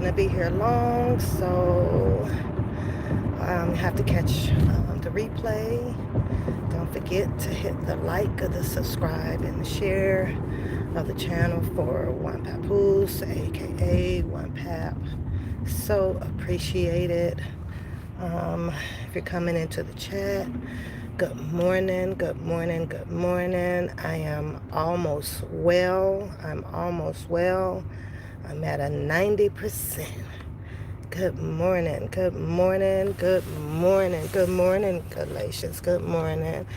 gonna be here long, so you have to catch the replay. Don't forget to hit the like or the subscribe and the share of the channel for One Papoose, aka One Pap. So appreciated. If you're coming into the chat, good morning, good morning, good morning. I am almost well. I'm almost well. I'm at a 90%. Good morning, good morning, good morning, good morning, Galatians, good morning.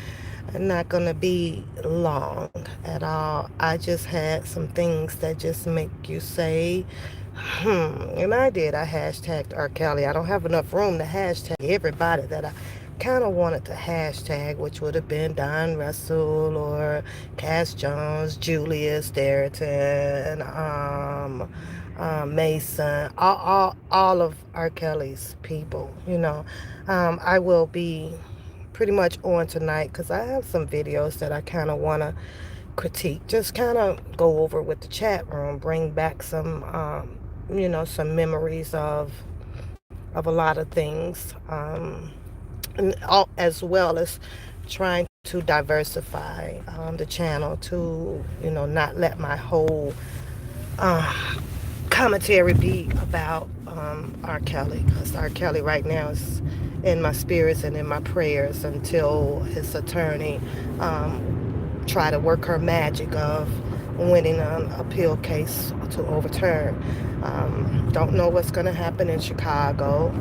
I'm not going to be long at all. I just had some things that just make you say, and I did. I hashtagged R. Kelly. I don't have enough room to hashtag everybody that I kind of wanted to hashtag, which would have been Don Russell or Cass Jones, Julius Darrington, Mason, all of R. Kelly's people, I will be pretty much on tonight because I have some videos that I kind of want to critique, just kind of go over with the chat room, bring back some, some memories of a lot of things, and as well as trying to diversify the channel to, not let my whole commentary be about R. Kelly, because R. Kelly right now is in my spirits and in my prayers until his attorney try to work her magic of winning an appeal case to overturn. Don't know what's going to happen in Chicago,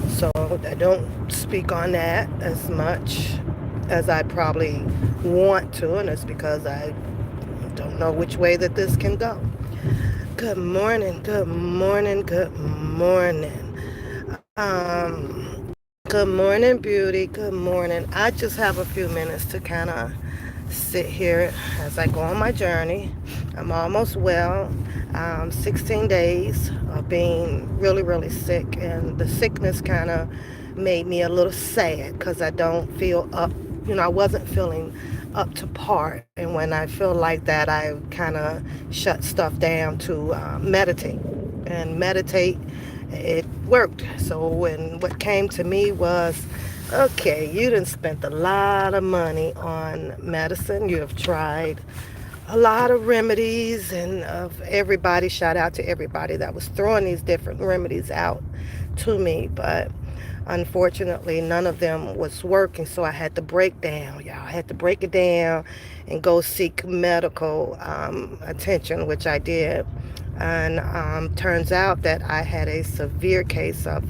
so I don't speak on that as much as I probably want to, and it's because I don't know which way that this can go. Good morning, good morning, good morning. Good morning, beauty. Good morning. I just have a few minutes to kind of sit here as I go on my journey. I'm almost well. 16 days of being really, really sick, and the sickness kind of made me a little sad because I don't feel up. I wasn't feeling up to par, and when I feel like that, I kind of shut stuff down to meditate. And meditate, it worked. So when what came to me was, okay, you done spent a lot of money on medicine. You have tried a lot of remedies, and of everybody, shout out to everybody that was throwing these different remedies out to me, but unfortunately none of them was working. So I had to break down, y'all. I had to break it down and go seek medical attention, which I did. And turns out that I had a severe case of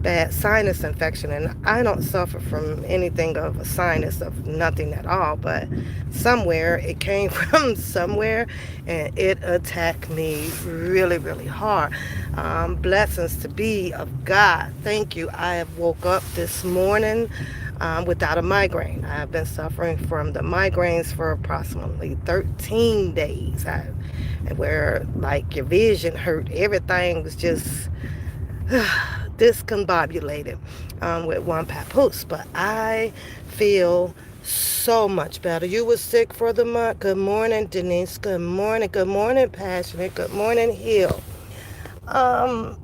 bad sinus infection, and I don't suffer from anything of a sinus, of nothing at all, but somewhere it came from somewhere, and it attacked me really, really hard. Blessings to be of God. Thank you. I have woke up this morning without a migraine. I've been suffering from the migraines for approximately 13 days. Where like your vision hurt, everything was just discombobulated with one papoose. But I feel so much better. You were sick for the month. Good morning, Denise. Good morning. Good morning, Passionate. Good morning, Hill. I'm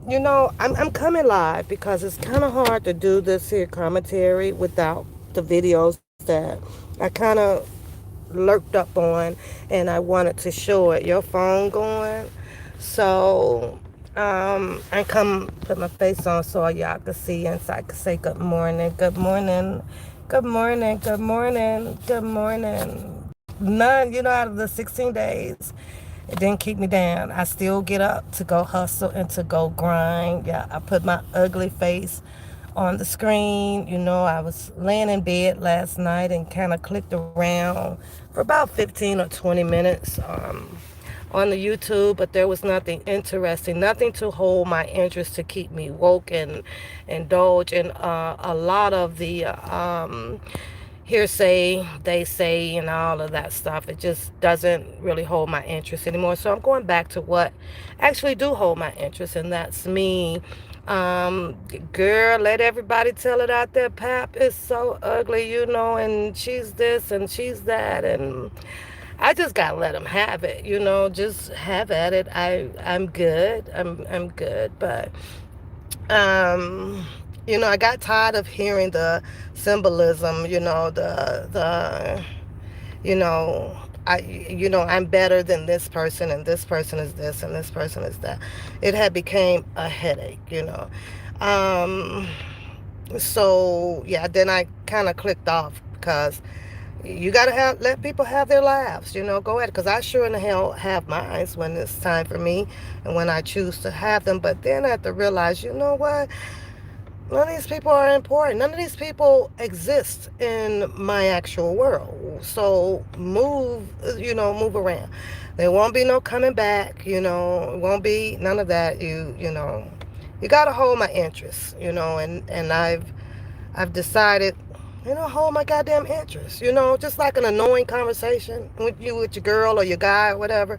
coming live because it's kind of hard to do this here commentary without the videos that I kind of lurked up on, and I wanted to show it. Your phone going, so I come put my face on so y'all can see and so I can say good morning, good morning, good morning, good morning, good morning. None, out of the 16 days, it didn't keep me down. I still get up to go hustle and to go grind. Yeah, I put my ugly face on the screen. I was laying in bed last night and kind of clicked around for about 15 or 20 minutes on the YouTube, but there was nothing interesting, nothing to hold my interest to keep me woke and indulge in a lot of the hearsay, they say, and all of that stuff. It just doesn't really hold my interest anymore. So I'm going back to what actually do hold my interest, and that's me. Girl, let everybody tell it out there. Pap is so ugly, and she's this and she's that, and I just gotta let them have it, just have at it. I'm good. I'm good, but um, I got tired of hearing the symbolism. You know, I'm better than this person, and this person is this, and this person is that. It had became a headache. Um, so yeah, then I kind of clicked off because you gotta let people have their lives. Go ahead, because I sure in the hell have mine when it's time for me and when I choose to have them. But then I have to realize, you know what? None of these people are important. None of these people exist in my actual world. So move around. There won't be no coming back. It won't be none of that. You gotta hold my interest. And I've decided, hold my goddamn interest. Just like an annoying conversation with your girl or your guy or whatever,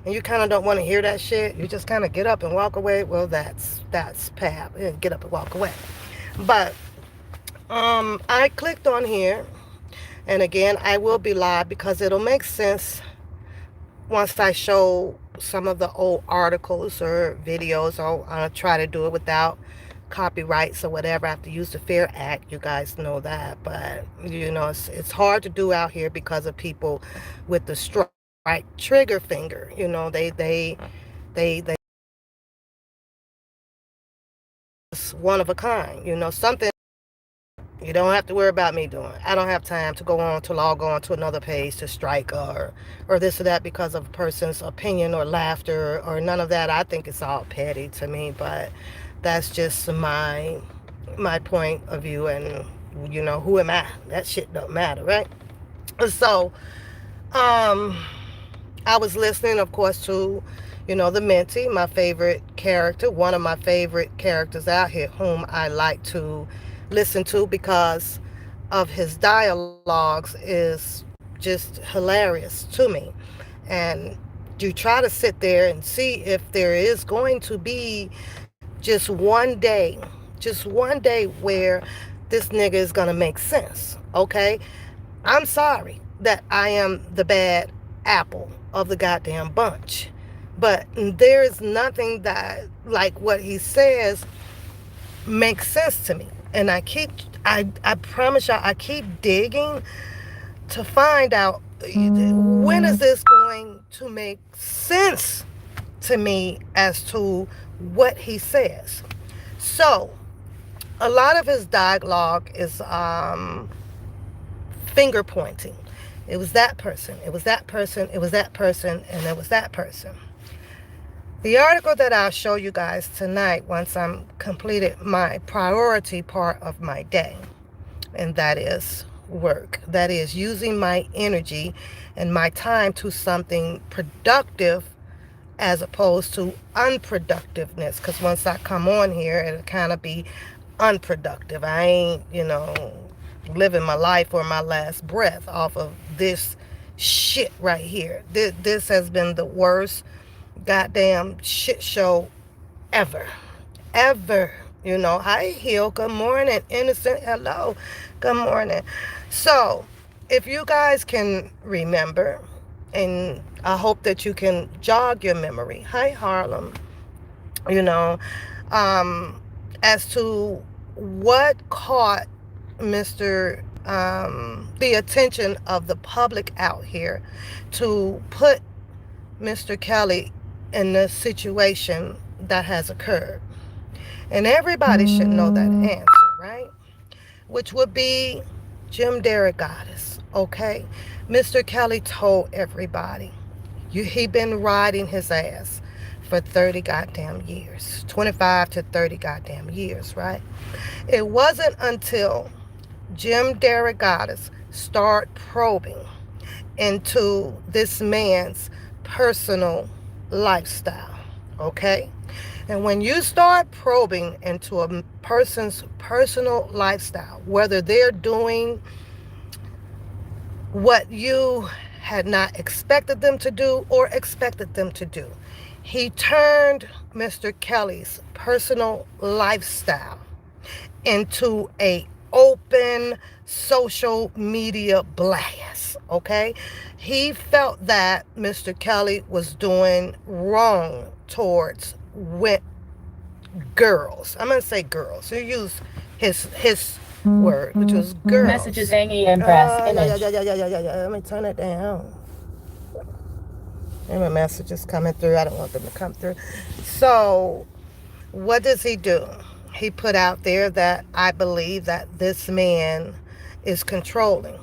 and you kind of don't want to hear that shit. You just kind of get up and walk away. Well, that's pap. Get up and walk away. But I clicked on here, and again, I will be live because it'll make sense once I show some of the old articles or videos. I'll try to do it without copyrights or whatever. I have to use the Fair Act. You guys know that, but it's hard to do out here because of people with the strike trigger finger. They one of a kind. Something you don't have to worry about me doing. I don't have time to log on to another page to strike or this or that because of a person's opinion or laughter or none of that. I think it's all petty to me, but that's just my point of view. And who am I? That shit don't matter, right? So um I was listening, of course, to, the Minty, my favorite character, one of my favorite characters out here, whom I like to listen to because of his dialogues is just hilarious to me. And you try to sit there and see if there is going to be just one day where this nigga is going to make sense, okay? I'm sorry that I am the bad apple of the goddamn bunch. But there is nothing that, like what he says, makes sense to me. And I promise y'all, I keep digging to find out when is this going to make sense to me as to what he says. So, a lot of his dialogue is finger pointing. It was that person, it was that person, it was that person, and it was that person. The article that I'll show you guys tonight once I'm completed my priority part of my day, and that is work. That is using my energy and my time to something productive as opposed to unproductiveness. Because once I come on here, it'll kind of be unproductive. I ain't, living my life or my last breath off of this shit right here. This has been the worst goddamn shit show ever. Ever. Hi, Hill. Good morning. Innocent. Hello. Good morning. So, if you guys can remember, and I hope that you can jog your memory. Hi, Harlem. You know, as to what caught the attention of the public out here to put Mr. Kelly in the situation that has occurred. And everybody should know that answer, right? Which would be Jim Derogatis, okay? Mr. Kelly told everybody, he been riding his ass for 30 goddamn years, 25 to 30 goddamn years, right? It wasn't until Jim Derogatis started probing into this man's personal lifestyle, okay? And when you start probing into a person's personal lifestyle, whether they're doing what you had not expected them to do or expected them to do, he turned Mr. Kelly's personal lifestyle into a open social media blast. okay? He felt that Mr. Kelly was doing wrong towards girls. I'm going to say girls. He used his word, which was girls. Messages hanging in press. Image. Yeah. Let me turn it down. And my messages coming through. I don't want them to come through. So, what does he do? He put out there that I believe that this man is controlling.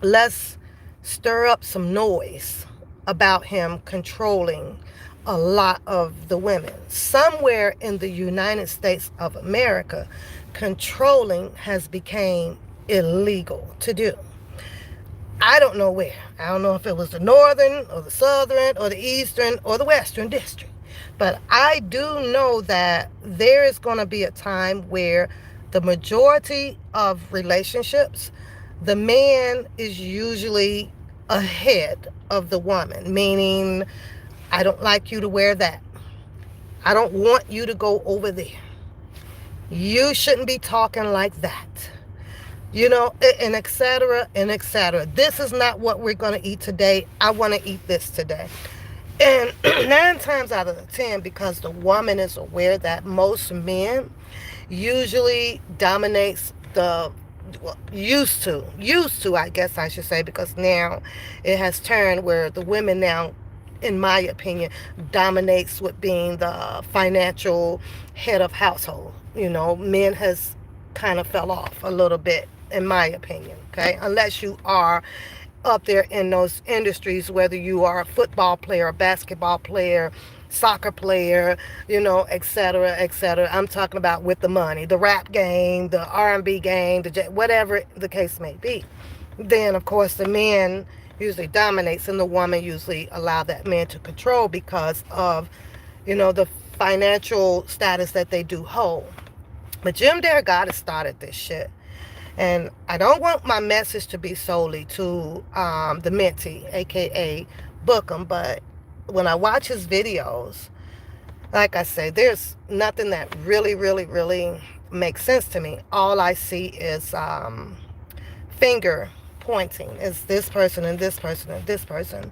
Let's stir up some noise about him controlling a lot of the women. Somewhere in the United States of America, controlling has become illegal to do. I don't know where. I don't know if it was the northern or the southern or the eastern or the western district. But I do know that there is going to be a time where the majority of relationships, the man is usually ahead of the woman, meaning, I don't like you to wear that. I don't want you to go over there. You shouldn't be talking like that. And etc. and etc. This is not what we're going to eat today. I want to eat this today. And 9 times out of the 10, because the woman is aware that most men usually dominates the, well, used to, I guess I should say, because now it has turned where the women now, in my opinion, dominates with being the financial head of household. Men has kind of fell off a little bit, in my opinion, okay? Unless you are up there in those industries, whether you are a football player, a basketball player, soccer player, etc., etc. I'm talking about with the money, the rap game, the R&B game, whatever the case may be. Then, of course, the man usually dominates, and the woman usually allow that man to control because of, the financial status that they do hold. But Jim Derogatis started this shit. And I don't want my message to be solely to the mentee, a.k.a. Bookham, but when I watch his videos, like I say, there's nothing that really, really, really makes sense to me. All I see is finger pointing. It's this person and this person and this person,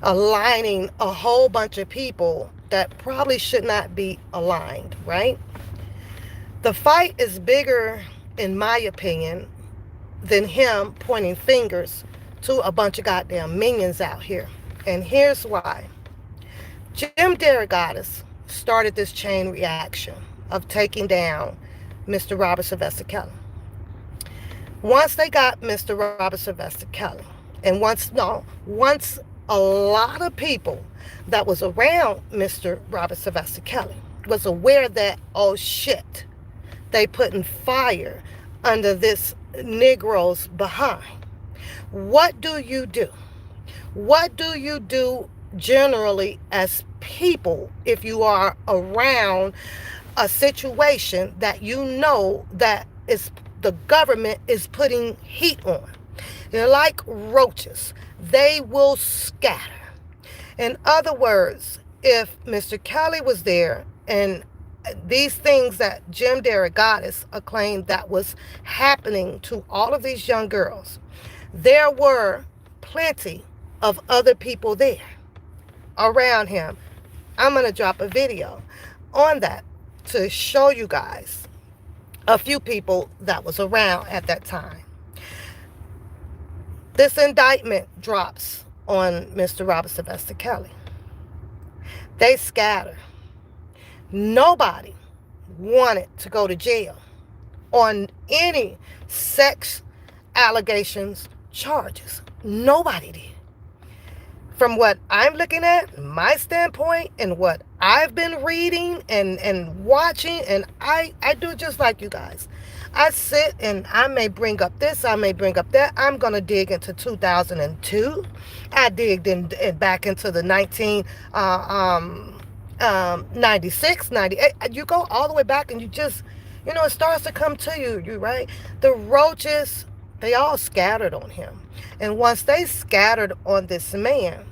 aligning a whole bunch of people that probably should not be aligned, right? The fight is bigger, in my opinion, than him pointing fingers to a bunch of goddamn minions out here. And here's why. Jim Derogatis started this chain reaction of taking down Mr. Robert Sylvester Kelly. Once they got Mr. Robert Sylvester Kelly, and once a lot of people that was around Mr. Robert Sylvester Kelly was aware that, oh shit, they putting fire under this Negro's behind. What do you do? What do you do generally as people if you are around a situation that that is the government is putting heat on? They're like roaches. They will scatter. In other words, if Mr. Kelly was there and these things that Jim Derogatis acclaimed that was happening to all of these young girls, there were plenty of other people there around him. I'm going to drop a video on that to show you guys a few people that was around at that time. This indictment drops on Mr. Robert Sylvester Kelly. They scatter. Nobody wanted to go to jail on any sex allegations, charges. Nobody did. From what I'm looking at, my standpoint, and what I've been reading and watching, and I do just like you guys. I sit and I may bring up this, I may bring up that. I'm going to dig into 2002. I digged back into the 96, 98. You go all the way back and you just, it starts to come to you, right? The roaches, they all scattered on him. And once they scattered on this man,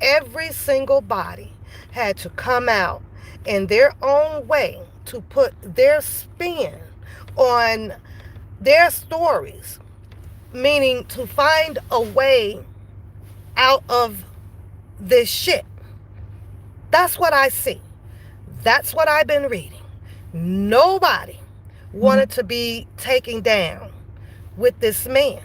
every single body had to come out in their own way to put their spin on their stories meaning to find a way out of this shit. That's what I see. That's what I've been reading. Nobody wanted to be taken down with this man.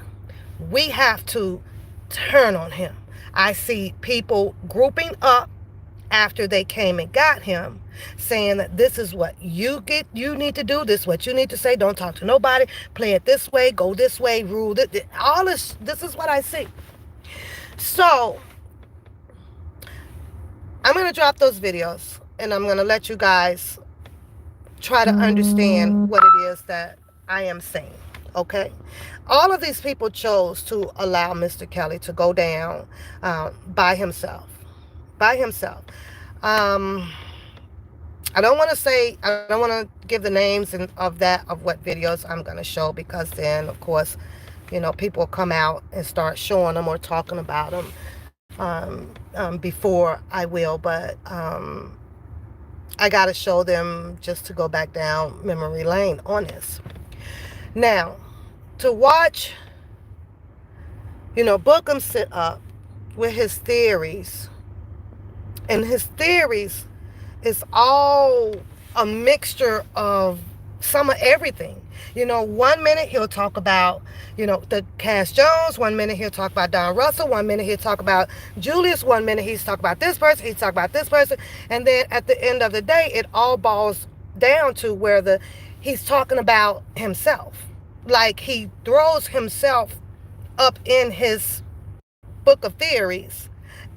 We have to turn on him. I see people grouping up after they came and got him, saying that this is what you need to do, this is what you need to say, don't talk to nobody, play it this way, go this way, rule it. All this is what I see. So I'm going to drop those videos and I'm going to let you guys try to understand what it is that I am saying. Okay? All of these people chose to allow Mr. Kelly to go down by himself. By himself. I don't want to say, I don't want to give the names of what videos I'm going to show, because then, of course, people will come out and start showing them or talking about them before I will. But I got to show them just to go back down memory lane on this. Now, to watch, Bookham sit up with his theories, and his theories is all a mixture of some of everything. 1 minute he'll talk about, the Cass Jones. 1 minute he'll talk about Don Russell. 1 minute he'll talk about Julius. 1 minute he's talking about this person. He's talking about this person. And then at the end of the day, it all boils down to where he's talking about himself. Like he throws himself up in his book of theories.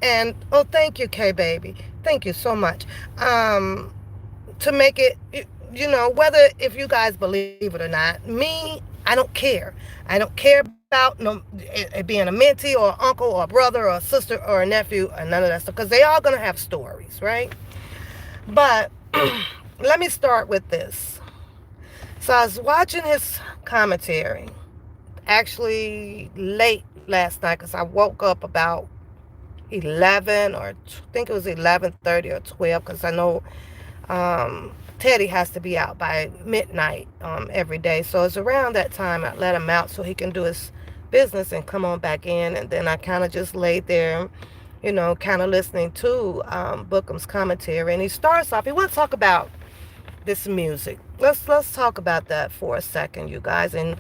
And, oh, thank you, K-Baby. Thank you so much. To make it, whether if you guys believe it or not, me, I don't care. I don't care about it being a mentee or uncle or a brother or a sister or a nephew or none of that stuff, because they all going to have stories, right? But let me start with this. So I was watching his commentary actually late last night, because I woke up about 11, or I think it was 11:30 or 12, because I know Teddy has to be out by midnight every day. So it's around that time I let him out so he can do his business and come on back in. And then I kind of just laid there, kind of listening to Bookham's commentary. And he starts off, he wants to talk about this music. Let's talk about that for a second, you guys. And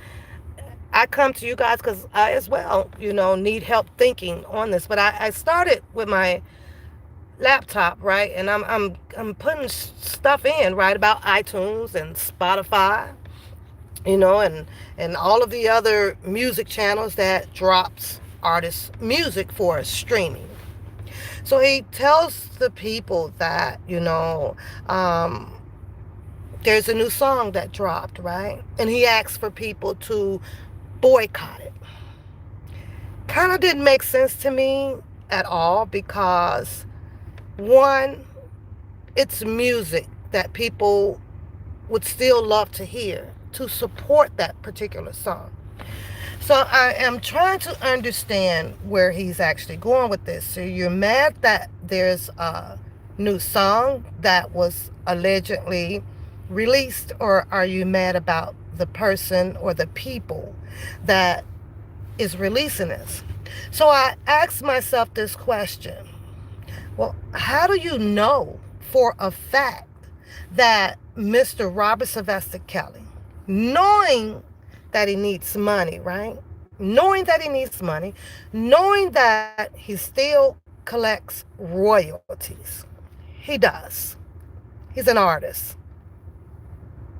I come to you guys because I as well, need help thinking on this. But I started with my laptop, right? And I'm putting stuff in, right, about iTunes and Spotify, and all of the other music channels that drops artists' music for streaming. So he tells the people that, there's a new song that dropped, right? And he asks for people to boycott it. Kind of didn't make sense to me at all, because one, it's music that people would still love to hear, to support that particular song. So I am trying to understand where he's actually going with this. So you're mad that there's a new song that was allegedly released, or are you mad about the person or the people that is releasing this? So I asked myself this question. Well, how do you know for a fact that Mr. Robert Sylvester Kelly, knowing that he needs money, right? Knowing that he needs money, knowing that he still collects royalties. He does. He's an artist.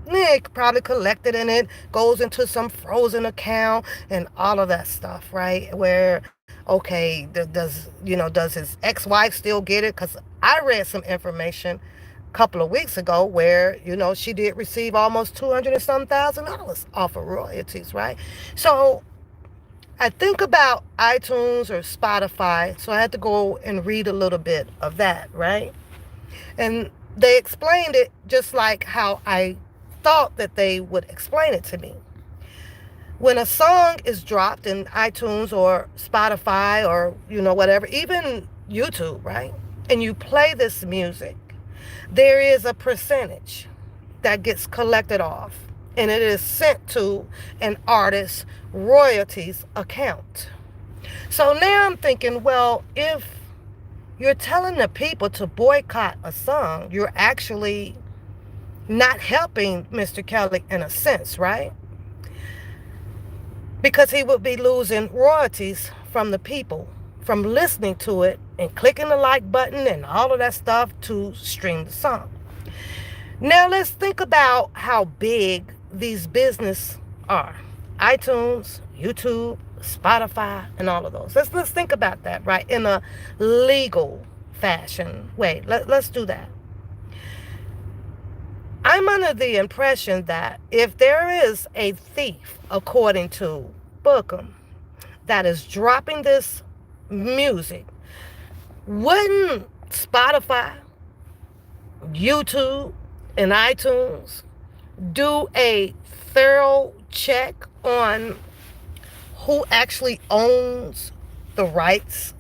Nick probably collected in it, goes into some frozen account and all of that stuff, right? Where, okay, does his ex-wife still get it? Because I read some information a couple of weeks ago where, she did receive almost 200 and some $1,000 off of royalties, right? So I think about iTunes or Spotify, so I had to go and read a little bit of that, right? And they explained it just like how I thought that they would explain it to me. When a song is dropped in iTunes or Spotify or, whatever, even YouTube, right? And you play this music, there is a percentage that gets collected off. and it is sent to an artist's royalties account. So now I'm thinking, well, if you're telling the people to boycott a song, you're actually not helping Mr. Kelly in a sense, right? Because he would be losing royalties from the people from listening to it and clicking the like button and all of that stuff to stream the song. Now let's think about how big these businesses are. iTunes, YouTube, Spotify, and all of those. Let's think about that, right? In a legal fashion way. Let's do that. I'm under the impression that if there is a thief, according to Bookham, that is dropping this music, wouldn't Spotify, YouTube, and iTunes do a thorough check on who actually owns the rights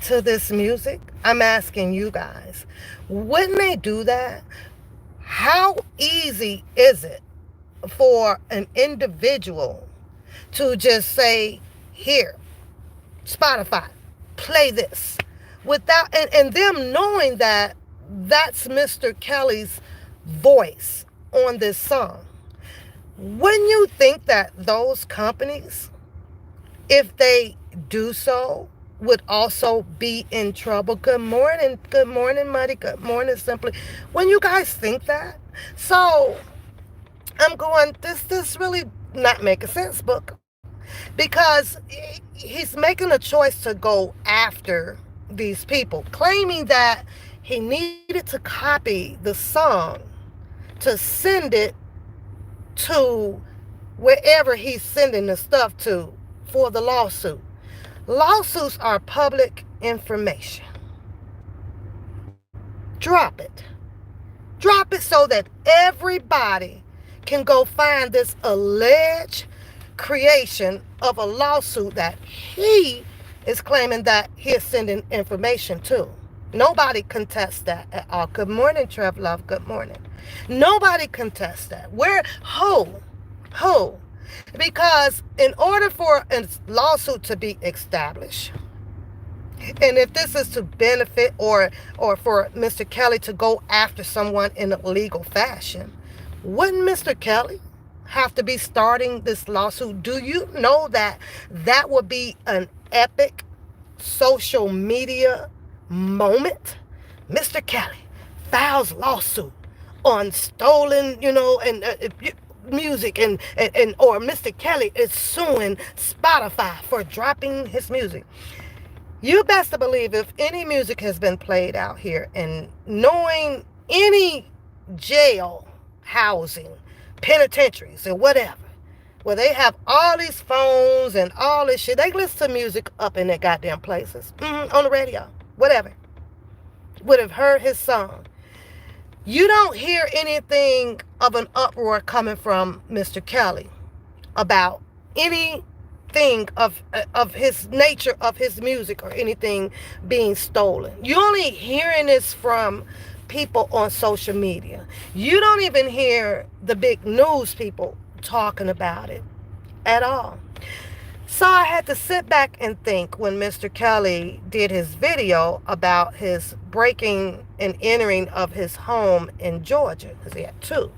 to this music? I'm asking you guys. Wouldn't they do that? How easy is it for an individual to just say, here, Spotify, play this, without and them knowing that that's Mr. Kelly's voice on this song? Wouldn't you think that those companies, if they do so, would also be in trouble? Good morning, Muddy. Good morning, Simply. When you guys think that, so I'm going, this really not making sense, Book, because he's making a choice to go after these people, claiming that he needed to copy the song to send it to wherever he's sending the stuff to for the lawsuit. Lawsuits are public information. Drop it. Drop it so that everybody can go find this alleged creation of a lawsuit that he is claiming that he is sending information to. Nobody contests that at all. Good morning, Trev Love. Good morning. Nobody contests that. Who? Because in order for a lawsuit to be established, and if this is to benefit or for Mr. Kelly to go after someone in a legal fashion, wouldn't Mr. Kelly have to be starting this lawsuit? Do you know that that would be an epic social media moment? Mr. Kelly files lawsuit on stolen, and music, and or Mr. Kelly is suing Spotify for dropping his music. You best to believe if any music has been played out here, and knowing any jail housing, penitentiaries, or whatever, where they have all these phones and all this shit, they listen to music up in their goddamn places, on the radio, whatever, would have heard his song. You don't hear anything of an uproar coming from Mr. Kelly about anything of his nature of his music or anything being stolen. You only hearing this from people on social media. You don't even hear the big news people talking about it at all. So I had to sit back and think when Mr. Kelly did his video about his breaking and entering of his home in Georgia, because he had two.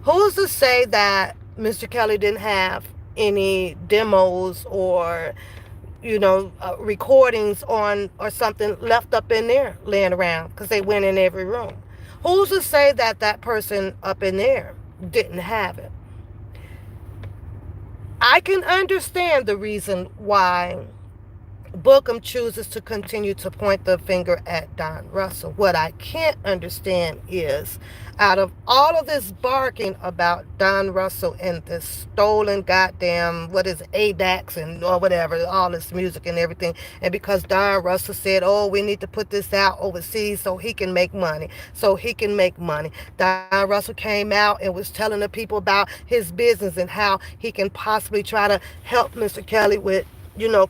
Who's to say that Mr. Kelly didn't have any demos or, recordings on or something left up in there laying around, because they went in every room? Who's to say that that person up in there didn't have it? I can understand the reason why Bookham chooses to continue to point the finger at Don Russell. What I can't understand is, out of all of this barking about Don Russell and this stolen goddamn, ADAX and or whatever, all this music and everything, and because Don Russell said, oh, we need to put this out overseas so he can make money, Don Russell came out and was telling the people about his business and how he can possibly try to help Mr. Kelly with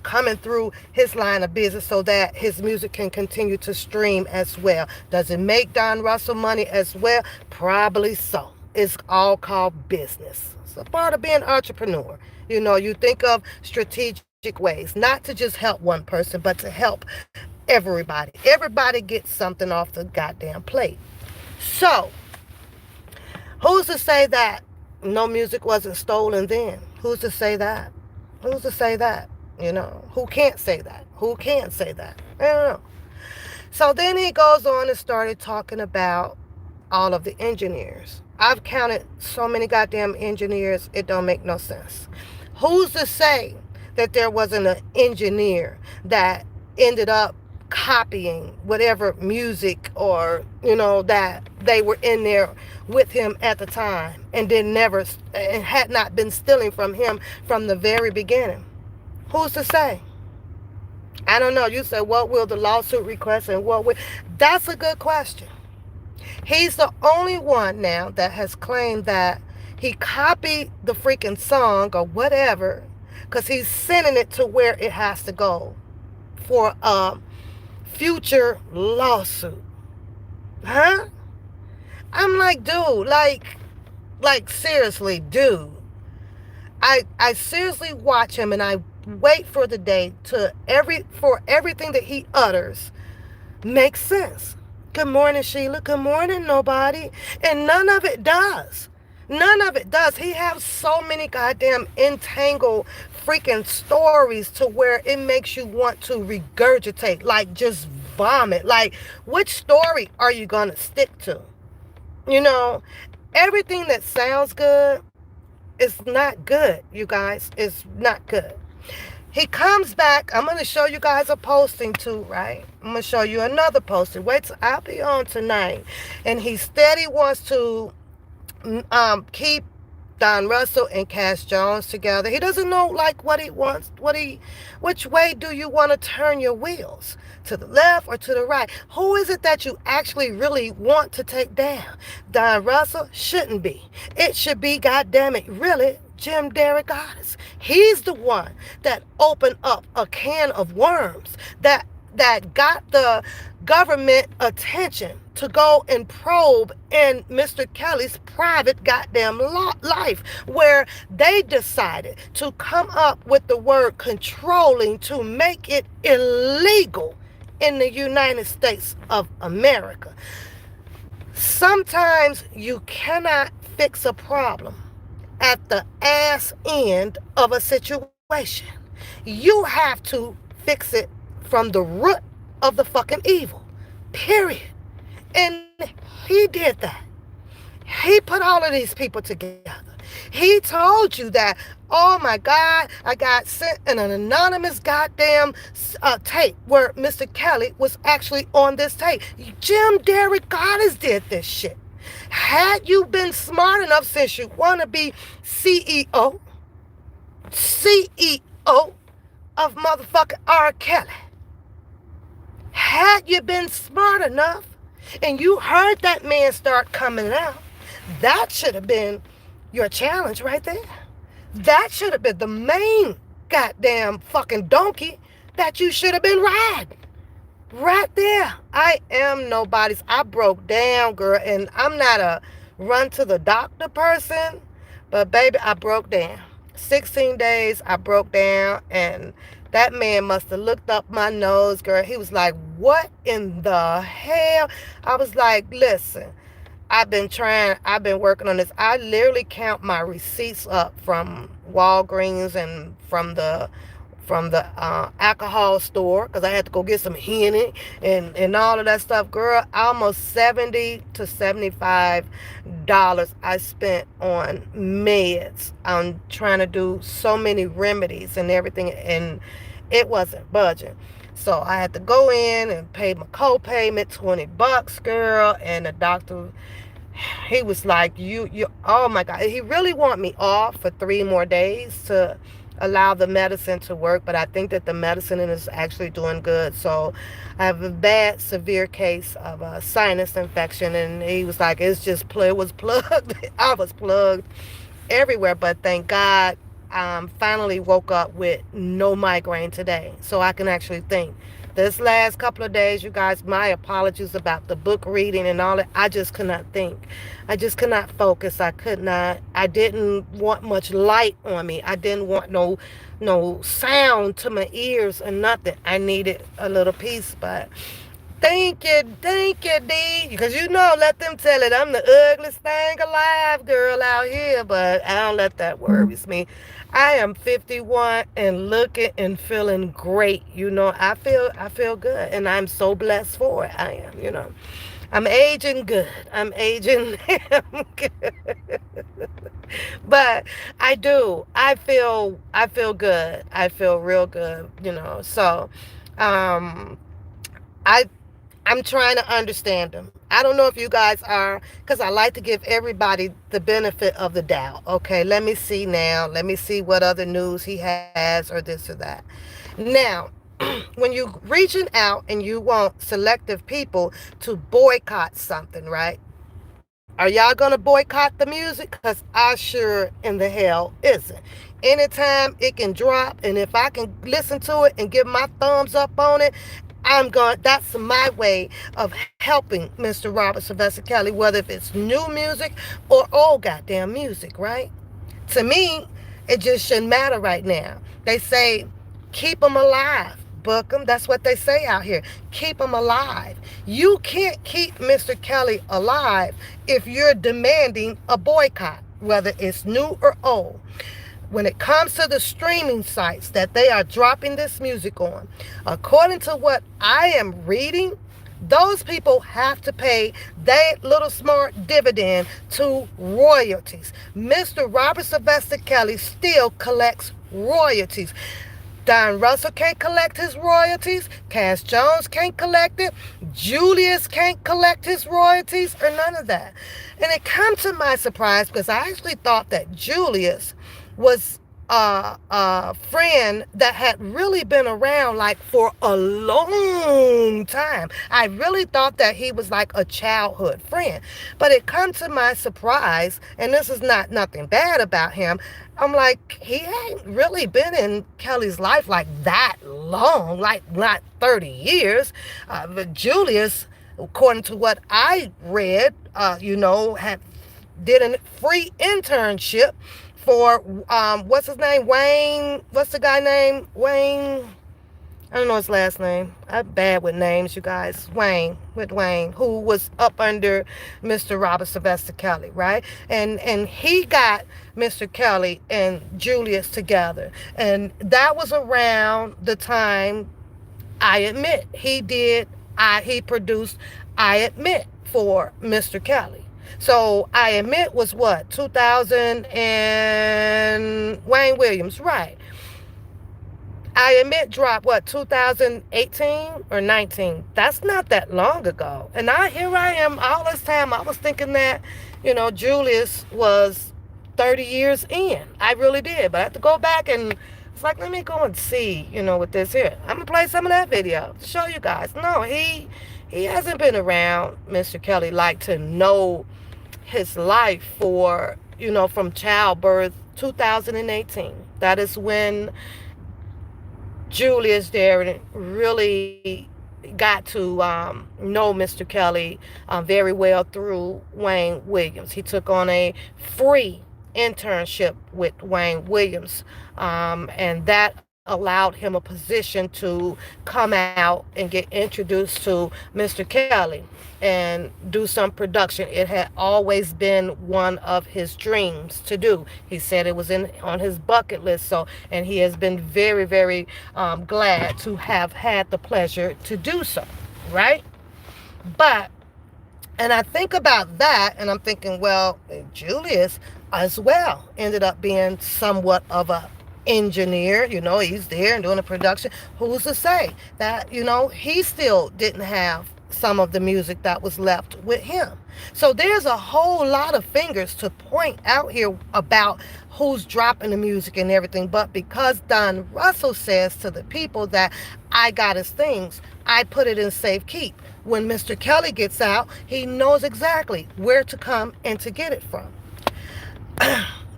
coming through his line of business so that his music can continue to stream as well. Does it make Don Russell money as well? Probably so. is all called business. It's a part of being an entrepreneur. You think of strategic ways, not to just help one person, but to help everybody. Everybody gets something off the goddamn plate. So, who's to say that no music wasn't stolen then? Who's to say that? Who's to say that? Who can't say that? Who can't say that? I don't know. So then he goes on and started talking about all of the engineers. I've counted so many goddamn engineers, it don't make no sense. Who's to say that there wasn't an engineer that ended up copying whatever music or that they were in there with him at the time and then never and had not been stealing from him from the very beginning? Who's to say? I don't know. You said, what will the lawsuit request and what will... That's a good question. He's the only one now that has claimed that he copied the freaking song or whatever because he's sending it to where it has to go for a future lawsuit. Huh? I'm like, dude, like seriously, dude. I seriously watch him and I wait for the day for everything that he utters makes sense. Good morning, Sheila. Good morning, nobody. And none of it does. None of it does. He has so many goddamn entangled freaking stories to where it makes you want to regurgitate, like just vomit. Like, which story are you going to stick to? Everything that sounds good is not good, you guys. It's not good. He comes back. I'm going to show you guys a posting too, right? I'm going to show you another posting. Wait till I'll be on tonight. And he steady wants to keep Don Russell and Cass Jones together. He doesn't know like what he wants. Which way do you want to turn your wheels? To the left or to the right? Who is it that you actually really want to take down? Don Russell shouldn't be. It should be, goddamn it, really, Jim Derrick Goddess. He's the one that opened up a can of worms that got the government attention to go and probe in Mr. Kelly's private goddamn life, where they decided to come up with the word controlling to make it illegal in the United States of America. Sometimes you cannot fix a problem at the ass end of a situation. You have to fix it from the root of the fucking evil. Period. And he did that. He put all of these people together. He told you that, oh my God, I got sent an anonymous goddamn tape where Mr. Kelly was actually on this tape. Jim Derrick Goddess did this shit. Had you been smart enough, since you want to be CEO of motherfucking R. Kelly, had you been smart enough and you heard that man start coming out, that should have been your challenge right there. That should have been the main goddamn fucking donkey that you should have been riding. Right there. I am nobody's. I broke down, girl, and I'm not a run to the doctor person, but baby, I broke down. 16 days, I broke down, and that man must have looked up my nose, girl. He was like, what in the hell? I was like, listen, I've been working on this. I literally count my receipts up from Walgreens and from the alcohol store, because I had to go get some Henny and all of that stuff. Girl, almost $70 to $75 I spent on meds. I'm trying to do so many remedies and everything, and it wasn't budging. So I had to go in and pay my co-payment, $20, girl, and the doctor, he was like, you, oh my God, he really want me off for 3 more days to allow the medicine to work, but I think that the medicine is actually doing good. So I have a bad, severe case of a sinus infection, and he was like, it was plugged. I was plugged everywhere, but thank God finally woke up with no migraine today, so I can actually think this last couple of days, you guys, my apologies about the book reading and all that. I just could not think. I just could not focus. I could not. I didn't want much light on me. I didn't want no sound to my ears or nothing. I needed a little peace, but thank you, D. Because let them tell it. I'm the ugliest thing alive, girl, out here. But I don't let that worries me. I am 51 and looking and feeling great. I feel good, and I'm so blessed for it. I am. I'm aging good. I'm aging good. But I do. I feel good. I feel real good. So um I I'm trying to understand them. I don't know if you guys are, because I like to give everybody the benefit of the doubt. Okay, let me see now. Let me see what other news he has or this or that. Now, when you reaching out and you want selective people to boycott something, right? Are y'all gonna boycott the music? Because I sure in the hell isn't. Anytime it can drop, and if I can listen to it and give my thumbs up on it, that's my way of helping Mr. Robert Sylvester Kelly, whether if it's new music or old goddamn music, right? To me, it just shouldn't matter right now. They say, keep them alive. Book them. That's what they say out here. Keep them alive. You can't keep Mr. Kelly alive if you're demanding a boycott, whether it's new or old. When it comes to the streaming sites that they are dropping this music on, according to what I am reading, those people have to pay that little smart dividend to royalties. Mr. Robert Sylvester Kelly still collects royalties. Don Russell can't collect his royalties. Cass Jones can't collect it. Julius can't collect his royalties or none of that. And it comes to my surprise because I actually thought that Julius was a friend that had really been around like for a long time. I really thought that he was like a childhood friend. But it comes to my surprise, and this is not nothing bad about him. I'm like, he ain't really been in Kelly's life like that long, like not 30 years. But Julius, according to what I read, had did a free internship for what's his name? Wayne. What's the guy name? Wayne. I don't know his last name. I'm bad with names, you guys. Wayne, who was up under Mr. Robert Sylvester Kelly, right? And he got Mr. Kelly and Julius together. And that was around the time, I admit, he produced I Admit for Mr. Kelly. So I Admit was what? 2000 and Wayne Williams, right. I Admit dropped what, 2018 or 19? That's not that long ago. And here I am all this time. I was thinking that, Julius was 30 years in. I really did. But I have to go back and it's like, let me go and see, with this here. I'm going to play some of that video to show you guys. No, he hasn't been around Mr. Kelly like to know his life for, from childbirth 2018. That is when Julius Darren really got to know Mr. Kelly very well through Wayne Williams. He took on a free internship with Wayne Williams, and that allowed him a position to come out and get introduced to Mr. Kelly and do some production. It had always been one of his dreams to do. He said it was on his bucket list. And he has been very, very glad to have had the pleasure to do so, right? But and I think about that, and I'm thinking, well, Julius as well ended up being somewhat of a engineer. He's there and doing the production. Who's to say that, he still didn't have some of the music that was left with him? So there's a whole lot of fingers to point out here about who's dropping the music and everything. But because Don Russell says to the people that I got his things, I put it in safe keep. When Mr. Kelly gets out, he knows exactly where to come and to get it from.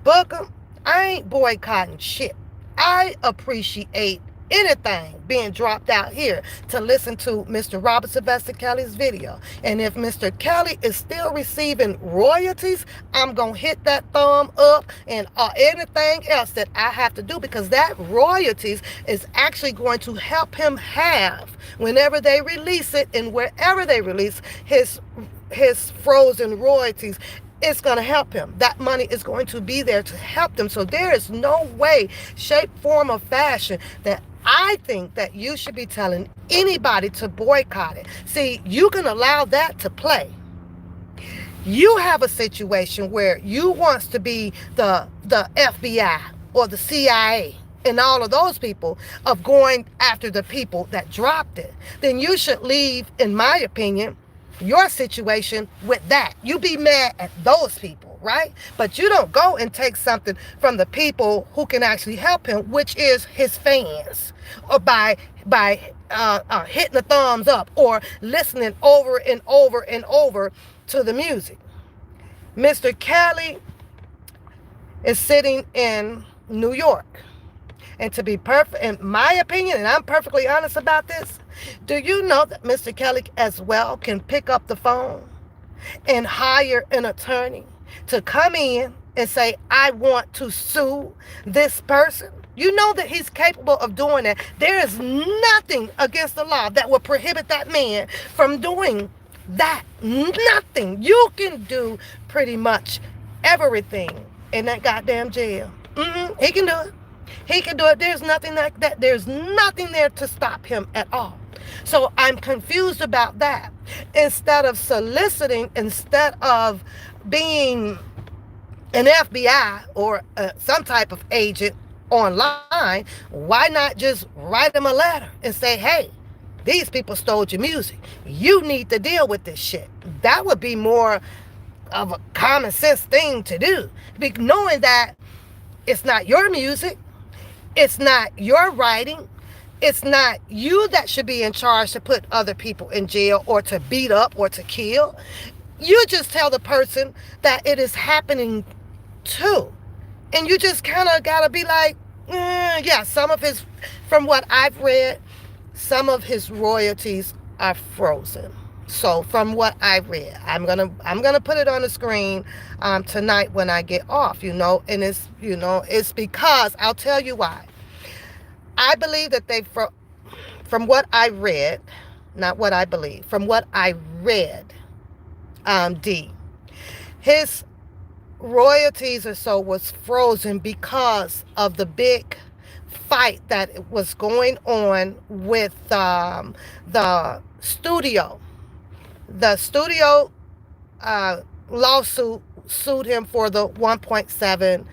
Booker, I ain't boycotting shit. I appreciate anything being dropped out here to listen to Mr. Robert Sylvester Kelly's video. And if Mr. Kelly is still receiving royalties, I'm going to hit that thumb up and anything else that I have to do, because that royalties is actually going to help him have, whenever they release it and wherever they release his frozen royalties, it's going to help him. That money is going to be there to help them. So there is no way, shape, form, or fashion that I think that you should be telling anybody to boycott it. See, you can allow that to play. You have a situation where you wants to be the FBI or the CIA and all of those people of going after the people that dropped it. Then you should leave, in my opinion, your situation with that. You be mad at those people, right? But you don't go and take something from the people who can actually help him, which is his fans, or by hitting the thumbs up or listening over and over and over to the music. Mr. Kelly is sitting in New York. And to be perfect, in my opinion, and I'm perfectly honest about this, do you know that Mr. Kelly as well can pick up the phone and hire an attorney to come in and say, I want to sue this person? You know that he's capable of doing that. There is nothing against the law that will prohibit that man from doing that. Nothing. You can do pretty much everything in that goddamn jail. He can do it. He can do it. There's nothing like that. There's nothing there to stop him at all. So I'm confused about that. Instead of soliciting, instead of being an FBI or some type of agent online, why not just write him a letter and say, hey, these people stole your music. You need to deal with this shit. That would be more of a common sense thing to do. Knowing that it's not your music, it's not your writing, it's not you that should be in charge to put other people in jail or to beat up or to kill. You just tell the person that it is happening too. And you just kind of got to be like, yeah, some of his, from what I've read, some of his royalties are frozen. So from what I read, I'm gonna put it on the screen tonight when I get off, and it's because I'll tell you why. I believe that from what I read, not what I believe, from what I read, his royalties or so was frozen because of the big fight that was going on with the studio. The studio lawsuit sued him for the 1.7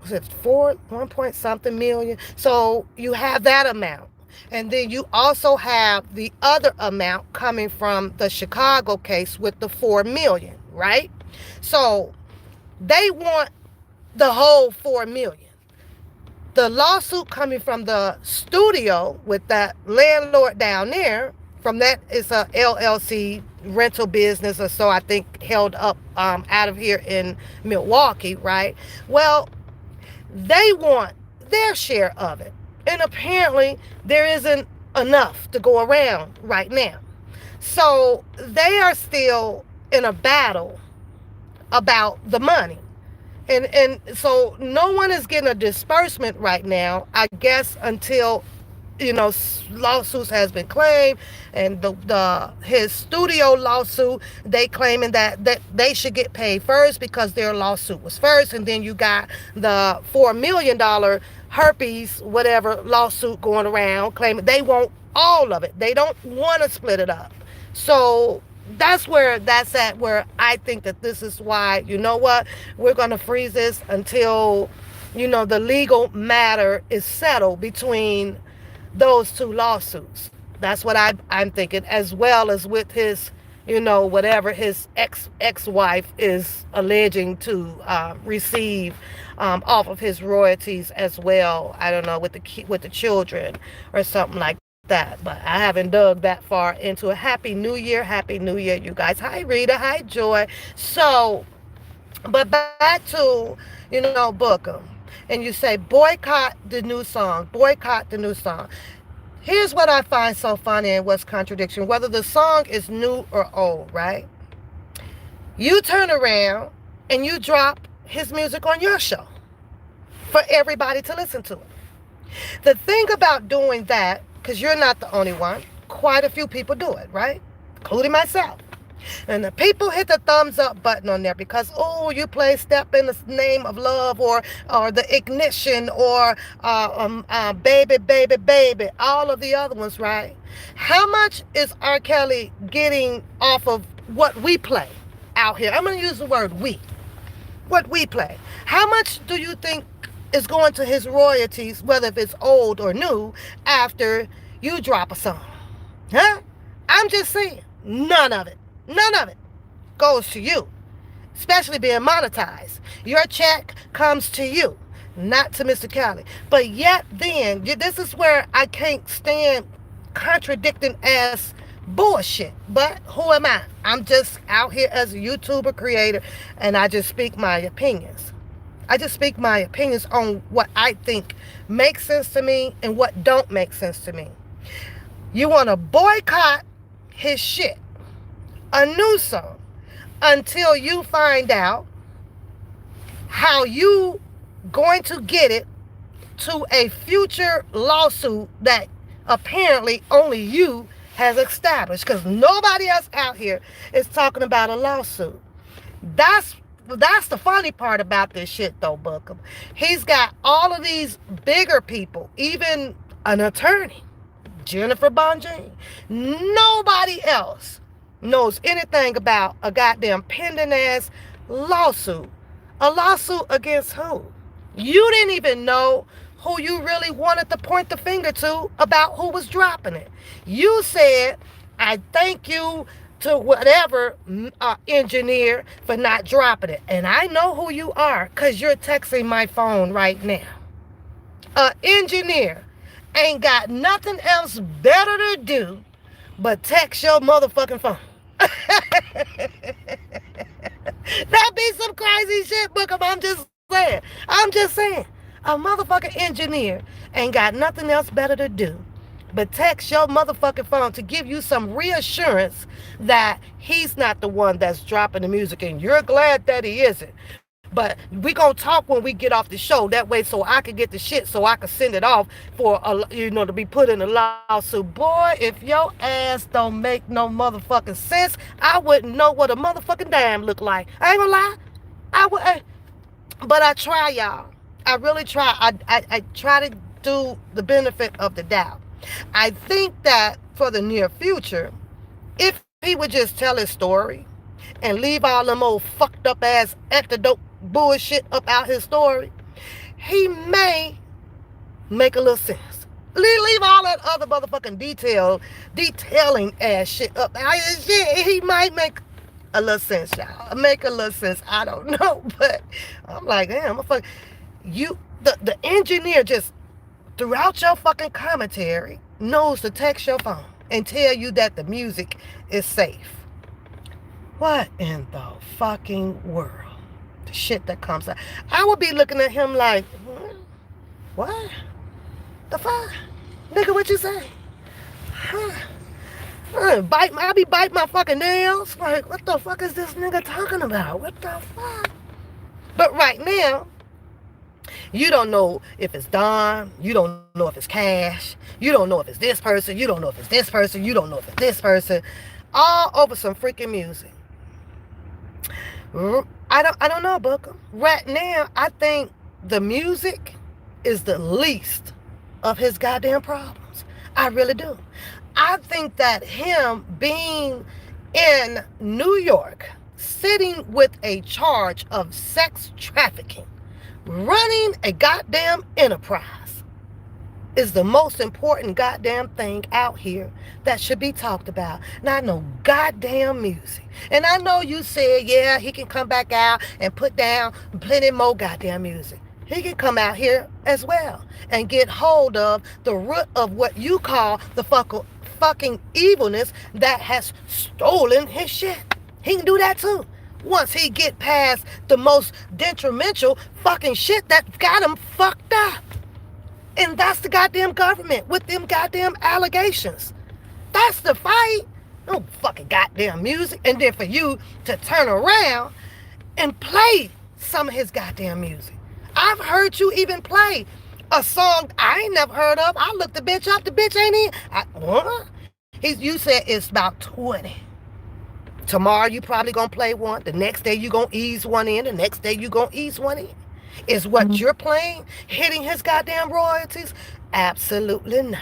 was it 1 point something million. So you have that amount, and then you also have the other amount coming from the Chicago case with the 4 million, right? So they want the whole 4 million. The lawsuit coming from the studio with that landlord down there, from that is a LLC rental business or so, I think, held up out of here in Milwaukee, right? Well, they want their share of it. And apparently there isn't enough to go around right now. So they are still in a battle about the money. And so no one is getting a disbursement right now, I guess, until lawsuits has been claimed, and his studio lawsuit, they claiming that they should get paid first because their lawsuit was first, and then you got the $4 million herpes whatever lawsuit going around claiming they want all of it. They don't want to split it up. So that's where that's at, where I think that this is why, we're going to freeze this until the legal matter is settled between those two lawsuits. That's what I'm thinking, as well as with his, whatever his ex-wife is alleging to receive off of his royalties as well. I don't know, with the children or something like that. But I haven't dug that far into it. Happy New Year, you guys. Hi, Rita. Hi, Joy. So, but back to Booker. and you say, boycott the new song, boycott the new song. Here's what I find so funny and what's contradiction, whether the song is new or old, right? You turn around and you drop his music on your show for everybody to listen to it. The thing about doing that, because you're not the only one, quite a few people do it, right? Including myself. And the people hit the thumbs up button on there because, oh, you play Step in the Name of Love or The Ignition or Baby, Baby, Baby, all of the other ones, right? How much is R. Kelly getting off of what we play out here? I'm going to use the word we. What we play. How much do you think is going to his royalties, whether if it's old or new, after you drop a song? Huh? I'm just saying, none of it. None of it goes to you, especially being monetized. Your check comes to you, not to Mr. Kelly. But yet then, this is where I can't stand contradicting ass bullshit. But who am I? I'm just out here as a YouTuber creator, and I just speak my opinions. I just speak my opinions on what I think makes sense to me and what don't make sense to me. You want to boycott his shit, a new song, until you find out how you going to get it to a future lawsuit that apparently only you has established, because nobody else out here is talking about a lawsuit. That's the funny part about this shit though, Bookham. He's got all of these bigger people, even an attorney, Jennifer Bonjean. Nobody else knows anything about a goddamn pending ass lawsuit. A lawsuit against who? You didn't even know who you really wanted to point the finger to about who was dropping it. You said, I thank you to whatever engineer for not dropping it. And I know who you are because you're texting my phone right now. Engineer ain't got nothing else better to do but text your motherfucking phone. That be some crazy shit, Bookham. I'm just saying. I'm just saying. A motherfucking engineer ain't got nothing else better to do but text your motherfucking phone to give you some reassurance that he's not the one that's dropping the music, and you're glad that he isn't. But we gonna talk when we get off the show. That way, so I can get the shit, so I can send it off for to be put in a lawsuit. Boy, if your ass don't make no motherfucking sense, I wouldn't know what a motherfucking dime look like. I ain't gonna lie. But I try, y'all. I really try. I try to do the benefit of the doubt. I think that for the near future, if he would just tell his story and leave all them old fucked up ass antidote bullshit up out his story, he may make a little sense. Leave all that other motherfucking detailing ass shit up out his shit. He might make a little sense, y'all. Make a little sense. I don't know, but I'm like, damn, the engineer just throughout your fucking commentary knows to text your phone and tell you that the music is safe. What in the fucking world? The shit that comes out. I would be looking at him like, what? The fuck? Nigga, what you say? Huh? I be biting my fucking nails. Like, what the fuck is this nigga talking about? What the fuck? But right now, you don't know if it's Don. You don't know if it's Cash. You don't know if it's this person. You don't know if it's this person. You don't know if it's this person. All over some freaking music. I don't know, Booker. Right now, I think the music is the least of his goddamn problems. I really do. I think that him being in New York, sitting with a charge of sex trafficking, running a goddamn enterprise, is the most important goddamn thing out here that should be talked about. Not no goddamn music. And I know you said, yeah, he can come back out and put down plenty more goddamn music. He can come out here as well and get hold of the root of what you call the fucking evilness that has stolen his shit. He can do that too. once he get past the most detrimental fucking shit that got him fucked up. And that's the goddamn government with them goddamn allegations. That's the fight. No fucking goddamn music. And then for you to turn around and play some of his goddamn music. I've heard you even play a song I ain't never heard of. I looked the bitch up. The bitch ain't even. What? You said it's about 20. Tomorrow you probably gonna play one. The next day you gonna ease one in. The next day you gonna ease one in. Is what you're playing hitting his goddamn royalties? Absolutely not.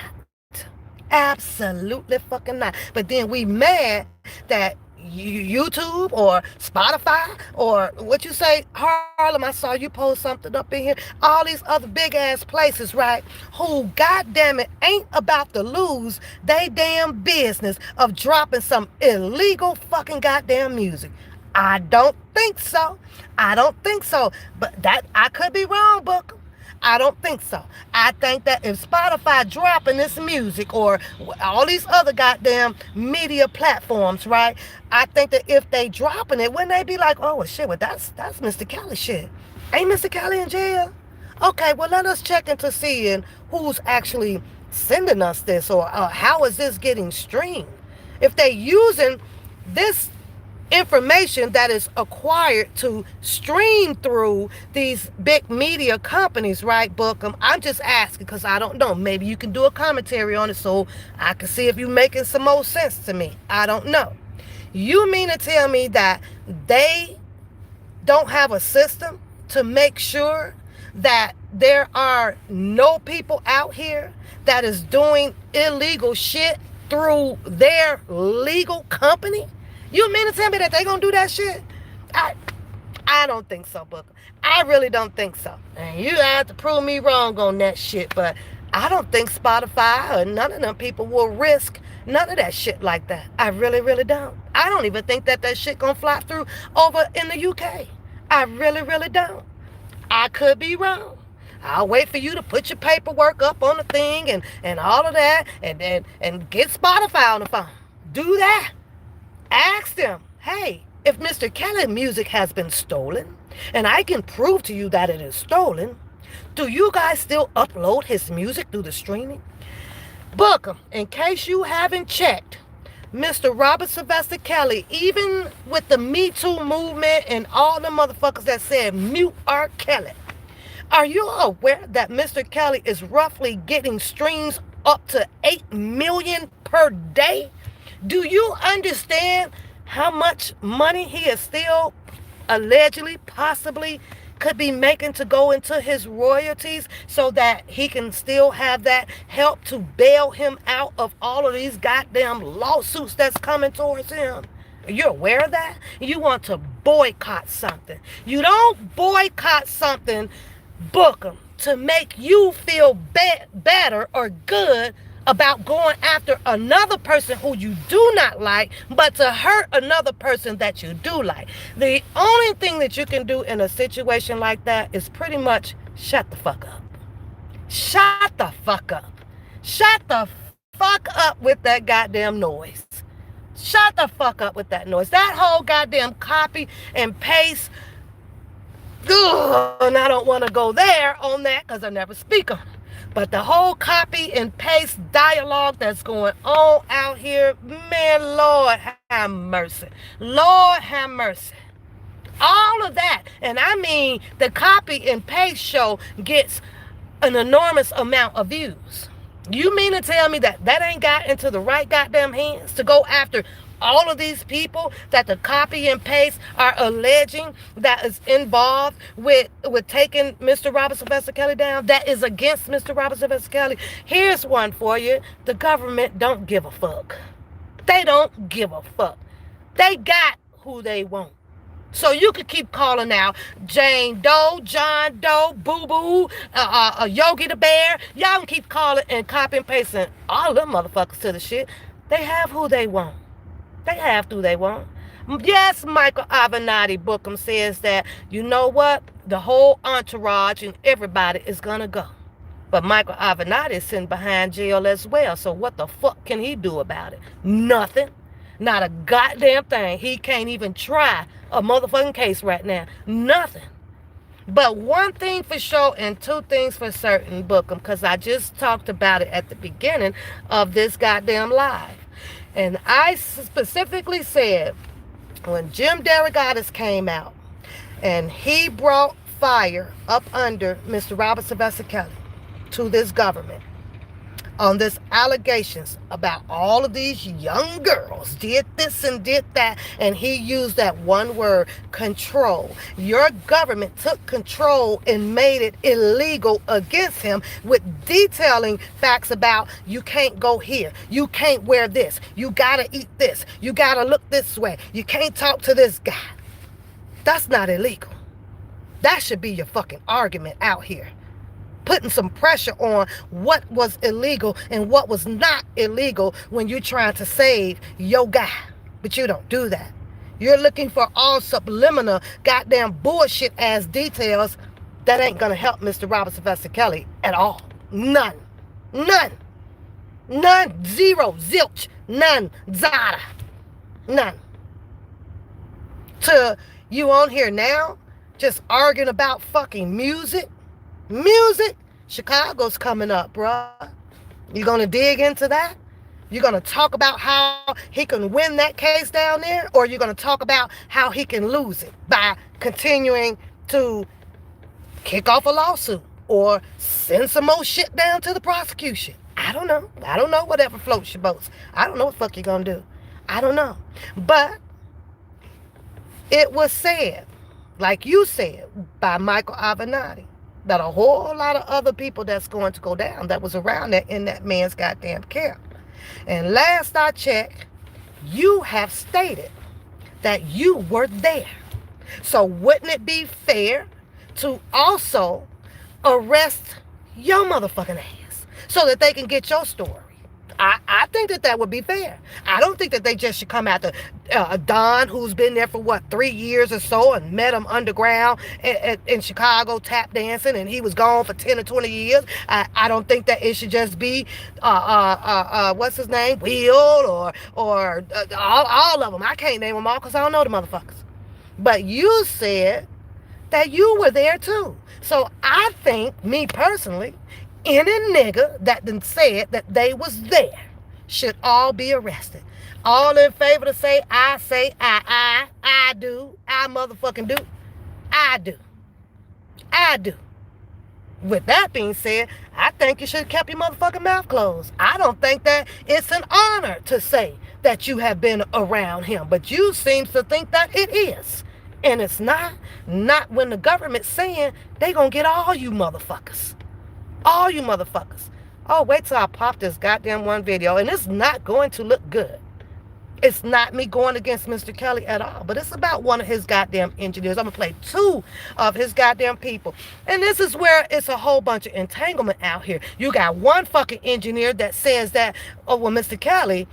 Absolutely fucking not. But then we mad that YouTube or Spotify or what you say, Harlem, I saw you post something up in here. All these other big ass places, right? Who, goddamn it, ain't about to lose they damn business of dropping some illegal fucking goddamn music. I don't think so. I don't think so. But that I could be wrong, Booker. I don't think so. I think that if Spotify dropping this music or all these other goddamn media platforms, right? I think that if they dropping it, wouldn't they be like, oh well, shit, well that's Mr. Kelly shit. Ain't Mr. Kelly in jail? Okay, well let us check into seeing who's actually sending us this or how is this getting streamed. If they using this information that is acquired to stream through these big media companies, right, Bookham? I'm just asking because I don't know. Maybe you can do a commentary on it so I can see if you're making some more sense to me. I don't know. You mean to tell me that they don't have a system to make sure that there are no people out here that is doing illegal shit through their legal company? You mean to tell me that they gonna do that shit? I don't think so, Booker. I really don't think so. And you have to prove me wrong on that shit, but I don't think Spotify or none of them people will risk none of that shit like that. I really, really don't. I don't even think that shit gonna fly through over in the UK. I really, really don't. I could be wrong. I'll wait for you to put your paperwork up on the thing and all of that and get Spotify on the phone. Do that. Ask them, hey, if Mr. Kelly's music has been stolen, and I can prove to you that it is stolen, do you guys still upload his music through the streaming? Book him. In case you haven't checked, Mr. Robert Sylvester Kelly, even with the Me Too movement and all the motherfuckers that said mute R. Kelly, are you aware that Mr. Kelly is roughly getting streams up to 8 million per day? Do you understand how much money he is still allegedly, possibly could be making to go into his royalties so that he can still have that help to bail him out of all of these goddamn lawsuits that's coming towards him? You're aware of that? You want to boycott something. You don't boycott something, book them, to make you feel better or good about going after another person who you do not like, but to hurt another person that you do like. The only thing that you can do in a situation like that is pretty much shut the fuck up. Shut the fuck up. Shut the fuck up with that goddamn noise. Shut the fuck up with that noise. That whole goddamn copy and paste. Ugh, and I don't want to go there on that because I never speak on it. But the whole copy and paste dialogue that's going on out here, man, Lord have mercy. Lord have mercy. All of that. And I mean, the copy and paste show gets an enormous amount of views. You mean to tell me that ain't got into the right goddamn hands to go after all of these people that the copy and paste are alleging that is involved with taking Mr. Robert Sylvester Kelly down, that is against Mr. Robert Sylvester Kelly? Here's one for you. The government don't give a fuck. They don't give a fuck. They got who they want. So you could keep calling out Jane Doe, John Doe, Boo Boo, Yogi the Bear. Y'all can keep calling and copy and pasting all them motherfuckers to the shit. They have who they want. They have who they want. Yes, Michael Avenatti Bookham says that, you know what? The whole entourage and everybody is going to go. But Michael Avenatti is sitting behind jail as well. So what the fuck can he do about it? Nothing. Not a goddamn thing. He can't even try a motherfucking case right now. Nothing. But one thing for sure and two things for certain, Bookham, because I just talked about it at the beginning of this goddamn live. And I specifically said when Jim Derogatis came out and he brought fire up under Mr. Robert Sylvester Kelly to this government on this allegations about all of these young girls did this and did that, and he used that one word, control. Your government took control and made it illegal against him with detailing facts about you can't go here, you can't wear this, you gotta eat this, you gotta look this way, you can't talk to this guy. That's not illegal. That should be your fucking argument out here, putting some pressure on what was illegal and what was not illegal when you're trying to save your guy. But you don't do that. You're looking for all subliminal goddamn bullshit ass details that ain't gonna help Mr. Robert Sylvester Kelly at all. None. None. None. Zero. Zilch. None. Zada. None. To you on here now just arguing about fucking music. Music. Chicago's coming up, bruh. You gonna dig into that? You gonna talk about how he can win that case down there, or you gonna talk about how he can lose it by continuing to kick off a lawsuit or send some more shit down to the prosecution? I don't know. I don't know whatever floats your boats. I don't know what the fuck you're gonna do. I don't know. But it was said, like you said, by Michael Avenatti, that a whole lot of other people that's going to go down that was around there in that man's goddamn camp. And last I checked, you have stated that you were there. So wouldn't it be fair to also arrest your motherfucking ass so that they can get your story? I think that would be fair. I don't think that they just should come after Don, who's been there for 3 years or so, and met him underground in Chicago tap dancing, and he was gone for 10 or 20 years. I don't think that it should just be what's his name, Will, or all of them. I can't name them all because I don't know the motherfuckers. But you said that you were there too. So I think, me personally, any nigga that done said that they was there should all be arrested. All in favor to say I do, I motherfucking do, I do, I do. With that being said, I think you should have kept your motherfucking mouth closed. I don't think that it's an honor to say that you have been around him, but you seem to think that it is. And it's not when the government's saying they gonna get all you motherfuckers. All you motherfuckers. Oh, wait till I pop this goddamn one video. And it's not going to look good. It's not me going against Mr. Kelly at all. But it's about one of his goddamn engineers. I'm going to play 2 of his goddamn people. And this is where it's a whole bunch of entanglement out here. You got one fucking engineer that says that, oh, well, Mr. Kelly,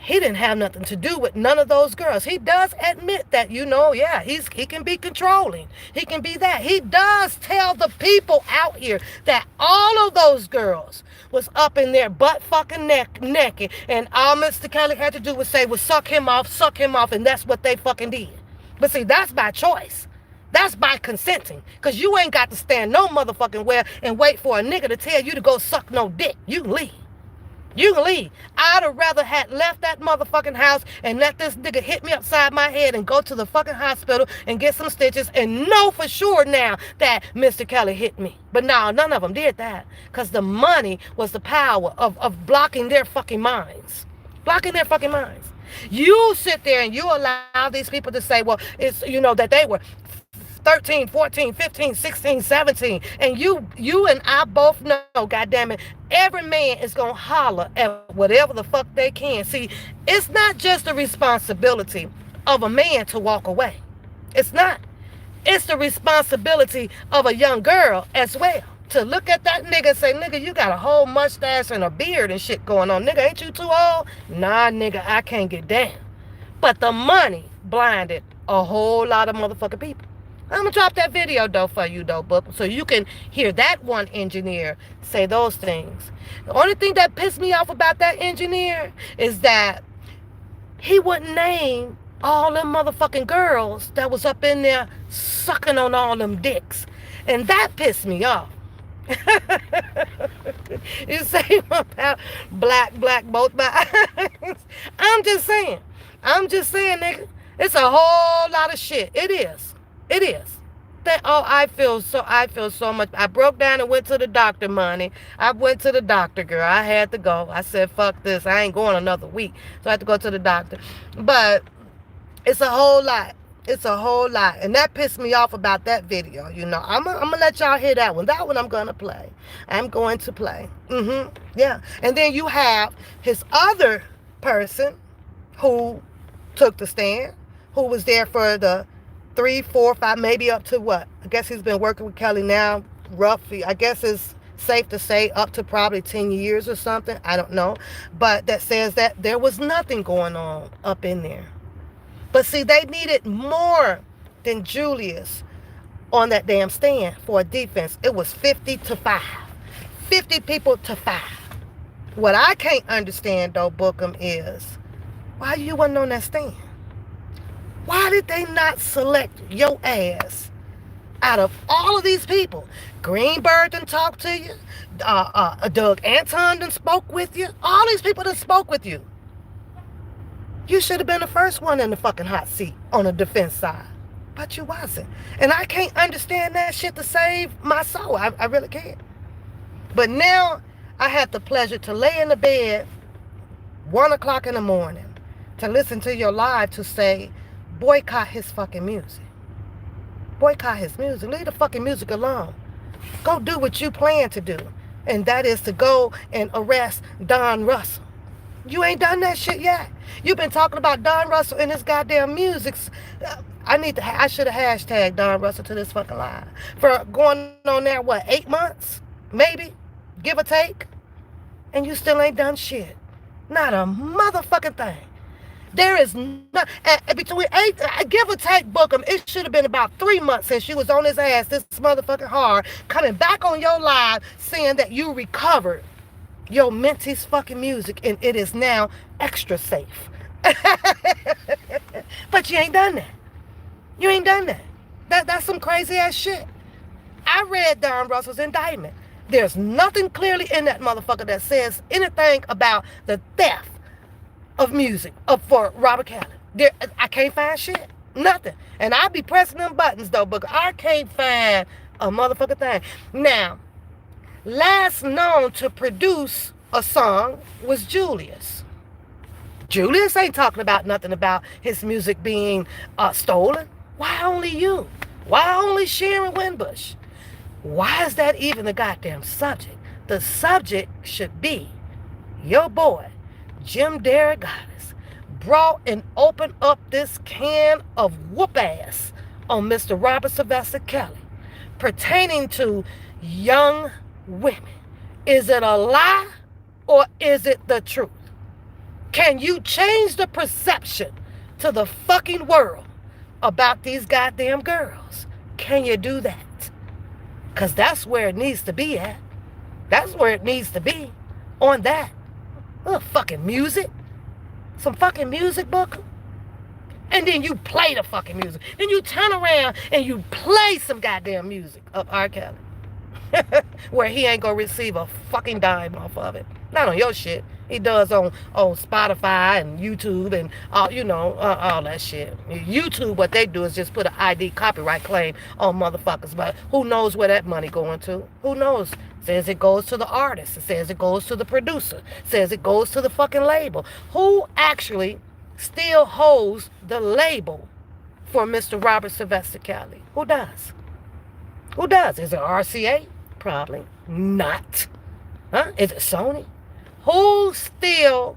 he didn't have nothing to do with none of those girls. He does admit that, yeah, he can be controlling. He can be that. He does tell the people out here that all of those girls was up in their butt fucking naked, and all Mr. Kelly had to do was say, well, suck him off, and that's what they fucking did. But see, that's by choice. That's by consenting. Because you ain't got to stand no motherfucking where and wait for a nigga to tell you to go suck no dick. You can leave. You can leave. I'd have rather had left that motherfucking house and let this nigga hit me upside my head and go to the fucking hospital and get some stitches and know for sure now that Mr. Kelly hit me. But no, none of them did that because the money was the power of blocking their fucking minds. Blocking their fucking minds. You sit there and you allow these people to say, well, it's, that they were 13, 14, 15, 16, 17. And you and I both know, goddammit, every man is going to holler at whatever the fuck they can. See, it's not just the responsibility of a man to walk away. It's not. It's the responsibility of a young girl as well. To look at that nigga and say, nigga, you got a whole mustache and a beard and shit going on. Nigga, ain't you too old? Nah, nigga, I can't get down. But the money blinded a whole lot of motherfucking people. I'm going to drop that video, though, for you, though, Book, so you can hear that one engineer say those things. The only thing that pissed me off about that engineer is that he wouldn't name all them motherfucking girls that was up in there sucking on all them dicks. And that pissed me off. You say about black, both my eyes. I'm just saying. I'm just saying, nigga. It's a whole lot of shit. It is. It is. I feel so much. I broke down and went to the doctor, money. I went to the doctor, girl. I had to go. I said, fuck this. I ain't going another week. So I had to go to the doctor. But it's a whole lot. It's a whole lot. And that pissed me off about that video. I'm going to let y'all hear that one. That one I'm going to play. I'm going to play. Yeah. And then you have his other person who took the stand, who was there for the 3, 4, 5, maybe up to what? I guess he's been working with Kelly now, roughly. I guess it's safe to say up to probably 10 years or something. I don't know. But that says that there was nothing going on up in there. But see, they needed more than Julius on that damn stand for a defense. It was 50-5. 50 people to 5. What I can't understand, though, Bookham, is why you wasn't on that stand? Why did they not select your ass out of all of these people? Greenberg done talked to you. Doug Anton done spoke with you. All these people done spoke with you. You should have been the first one in the fucking hot seat on the defense side. But you wasn't. And I can't understand that shit to save my soul. I really can't. But now I had the pleasure to lay in the bed 1 o'clock in the morning to listen to your live to say, boycott his fucking music. Boycott his music. Leave the fucking music alone. Go do what you plan to do. And that is to go and arrest Don Russell. You ain't done that shit yet. You've been talking about Don Russell and his goddamn music. I should have hashtagged Don Russell to this fucking live. For going on there, what, 8 months? Maybe? Give or take? And you still ain't done shit. Not a motherfucking thing. There is not, between 8, give or take, Bookham, it should have been about 3 months since you was on his ass this motherfucking hard, coming back on your live saying that you recovered your Mentee's fucking music and it is now extra safe. But you ain't done that. You ain't done that. That's some crazy ass shit. I read Don Russell's indictment. There's nothing clearly in that motherfucker that says anything about the theft of music for Robert Kelly. I can't find shit. Nothing. And I be pressing them buttons though, but I can't find a motherfucking thing. Now, last known to produce a song was Julius. Julius ain't talking about nothing about his music being stolen. Why only you? Why only Sharon Winbush? Why is that even the goddamn subject? The subject should be your boy, Jim Derogatis, brought and opened up this can of whoop ass on Mr. Robert Sylvester Kelly pertaining to young women. Is it a lie or is it the truth? Can you change the perception to the fucking world about these goddamn girls? Can you do that? Because that's where it needs to be at. That's where it needs to be. On that. Fucking music. Some fucking music, Booker. And then you play the fucking music. Then you turn around and you play some goddamn music of R. Kelly. Where he ain't gonna receive a fucking dime off of it. Not on your shit. He does on Spotify and YouTube and all that shit. YouTube, what they do is just put an ID copyright claim on motherfuckers. But who knows where that money going to? Who knows? Says it goes to the artist. It says it goes to the producer. It says it goes to the fucking label. Who actually still holds the label for Mr. Robert Sylvester Kelly? Who does? Who does? Is it RCA? Probably not. Huh? Is it Sony? Who still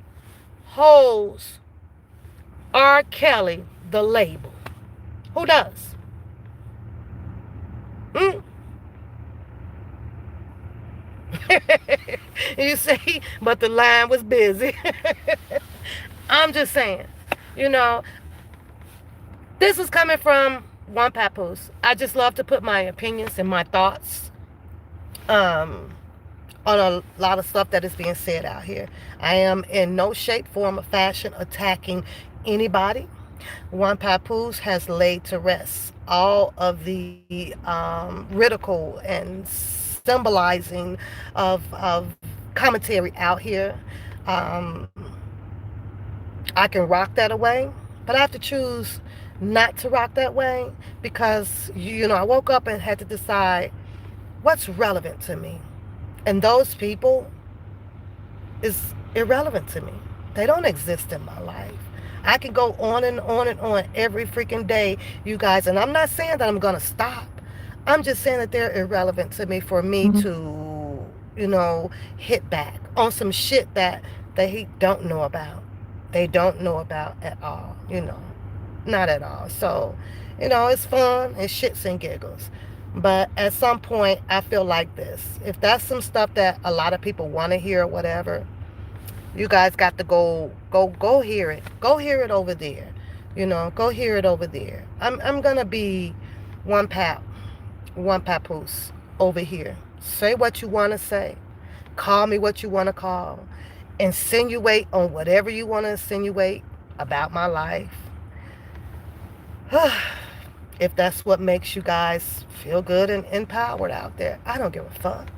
holds R. Kelly, the label? Who does? You see? But the line was busy. I'm just saying, this is coming from one papoose. I just love to put my opinions and my thoughts on a lot of stuff that is being said out here. I am in no shape, form, or fashion attacking anybody. Juan Papoose has laid to rest all of the ridicule and symbolizing of commentary out here. Um, I can rock that away, but I have to choose not to rock that way because, I woke up and had to decide what's relevant to me. And those people is irrelevant to me. They don't exist in my life. I can go on and on and on every freaking day, you guys, and I'm not saying that I'm going to stop. I'm just saying that they're irrelevant to me for me Mhm. to, hit back on some shit that they don't know about. They don't know about at all. Not at all. So, it's fun, it's shits and giggles. But at some point, I feel like this. If that's some stuff that a lot of people want to hear or whatever, you guys got to go hear it. Go hear it over there. Go hear it over there. I'm gonna be one pap, one papoose over here. Say what you want to say. Call me what you want to call. Insinuate on whatever you want to insinuate about my life. If that's what makes you guys feel good and empowered out there, I don't give a fuck.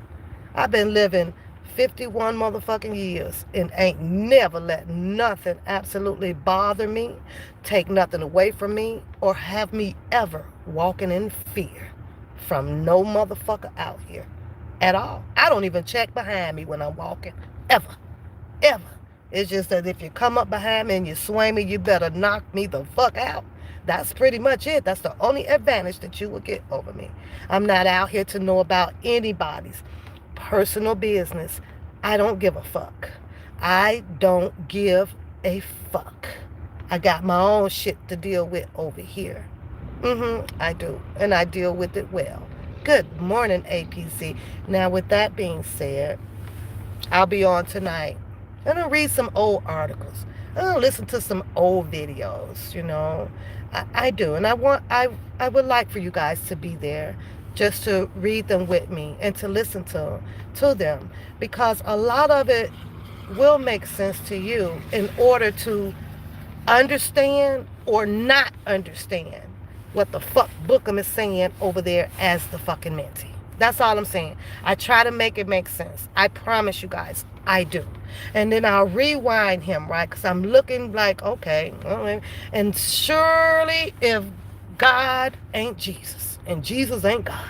I've been living 51 motherfucking years and ain't never let nothing absolutely bother me, take nothing away from me, or have me ever walking in fear from no motherfucker out here at all. I don't even check behind me when I'm walking, ever, ever. It's just that if you come up behind me and you swing me, you better knock me the fuck out. That's pretty much it. That's the only advantage that you will get over me. I'm not out here to know about anybody's personal business. I don't give a fuck. I don't give a fuck. I got my own shit to deal with over here. I do. And I deal with it well. Good morning, APC. Now, with that being said, I'll be on tonight. I'm gonna read some old articles. I'm gonna listen to some old videos. I do, and I would like for you guys to be there, just to read them with me and to listen to them, because a lot of it will make sense to you in order to understand or not understand what the fuck Bookham is saying over there as the fucking mentee. That's all I'm saying. I try to make it make sense. I promise you guys, I do. And then I'll rewind him, right? Because I'm looking like, okay, and surely if God ain't Jesus and Jesus ain't God,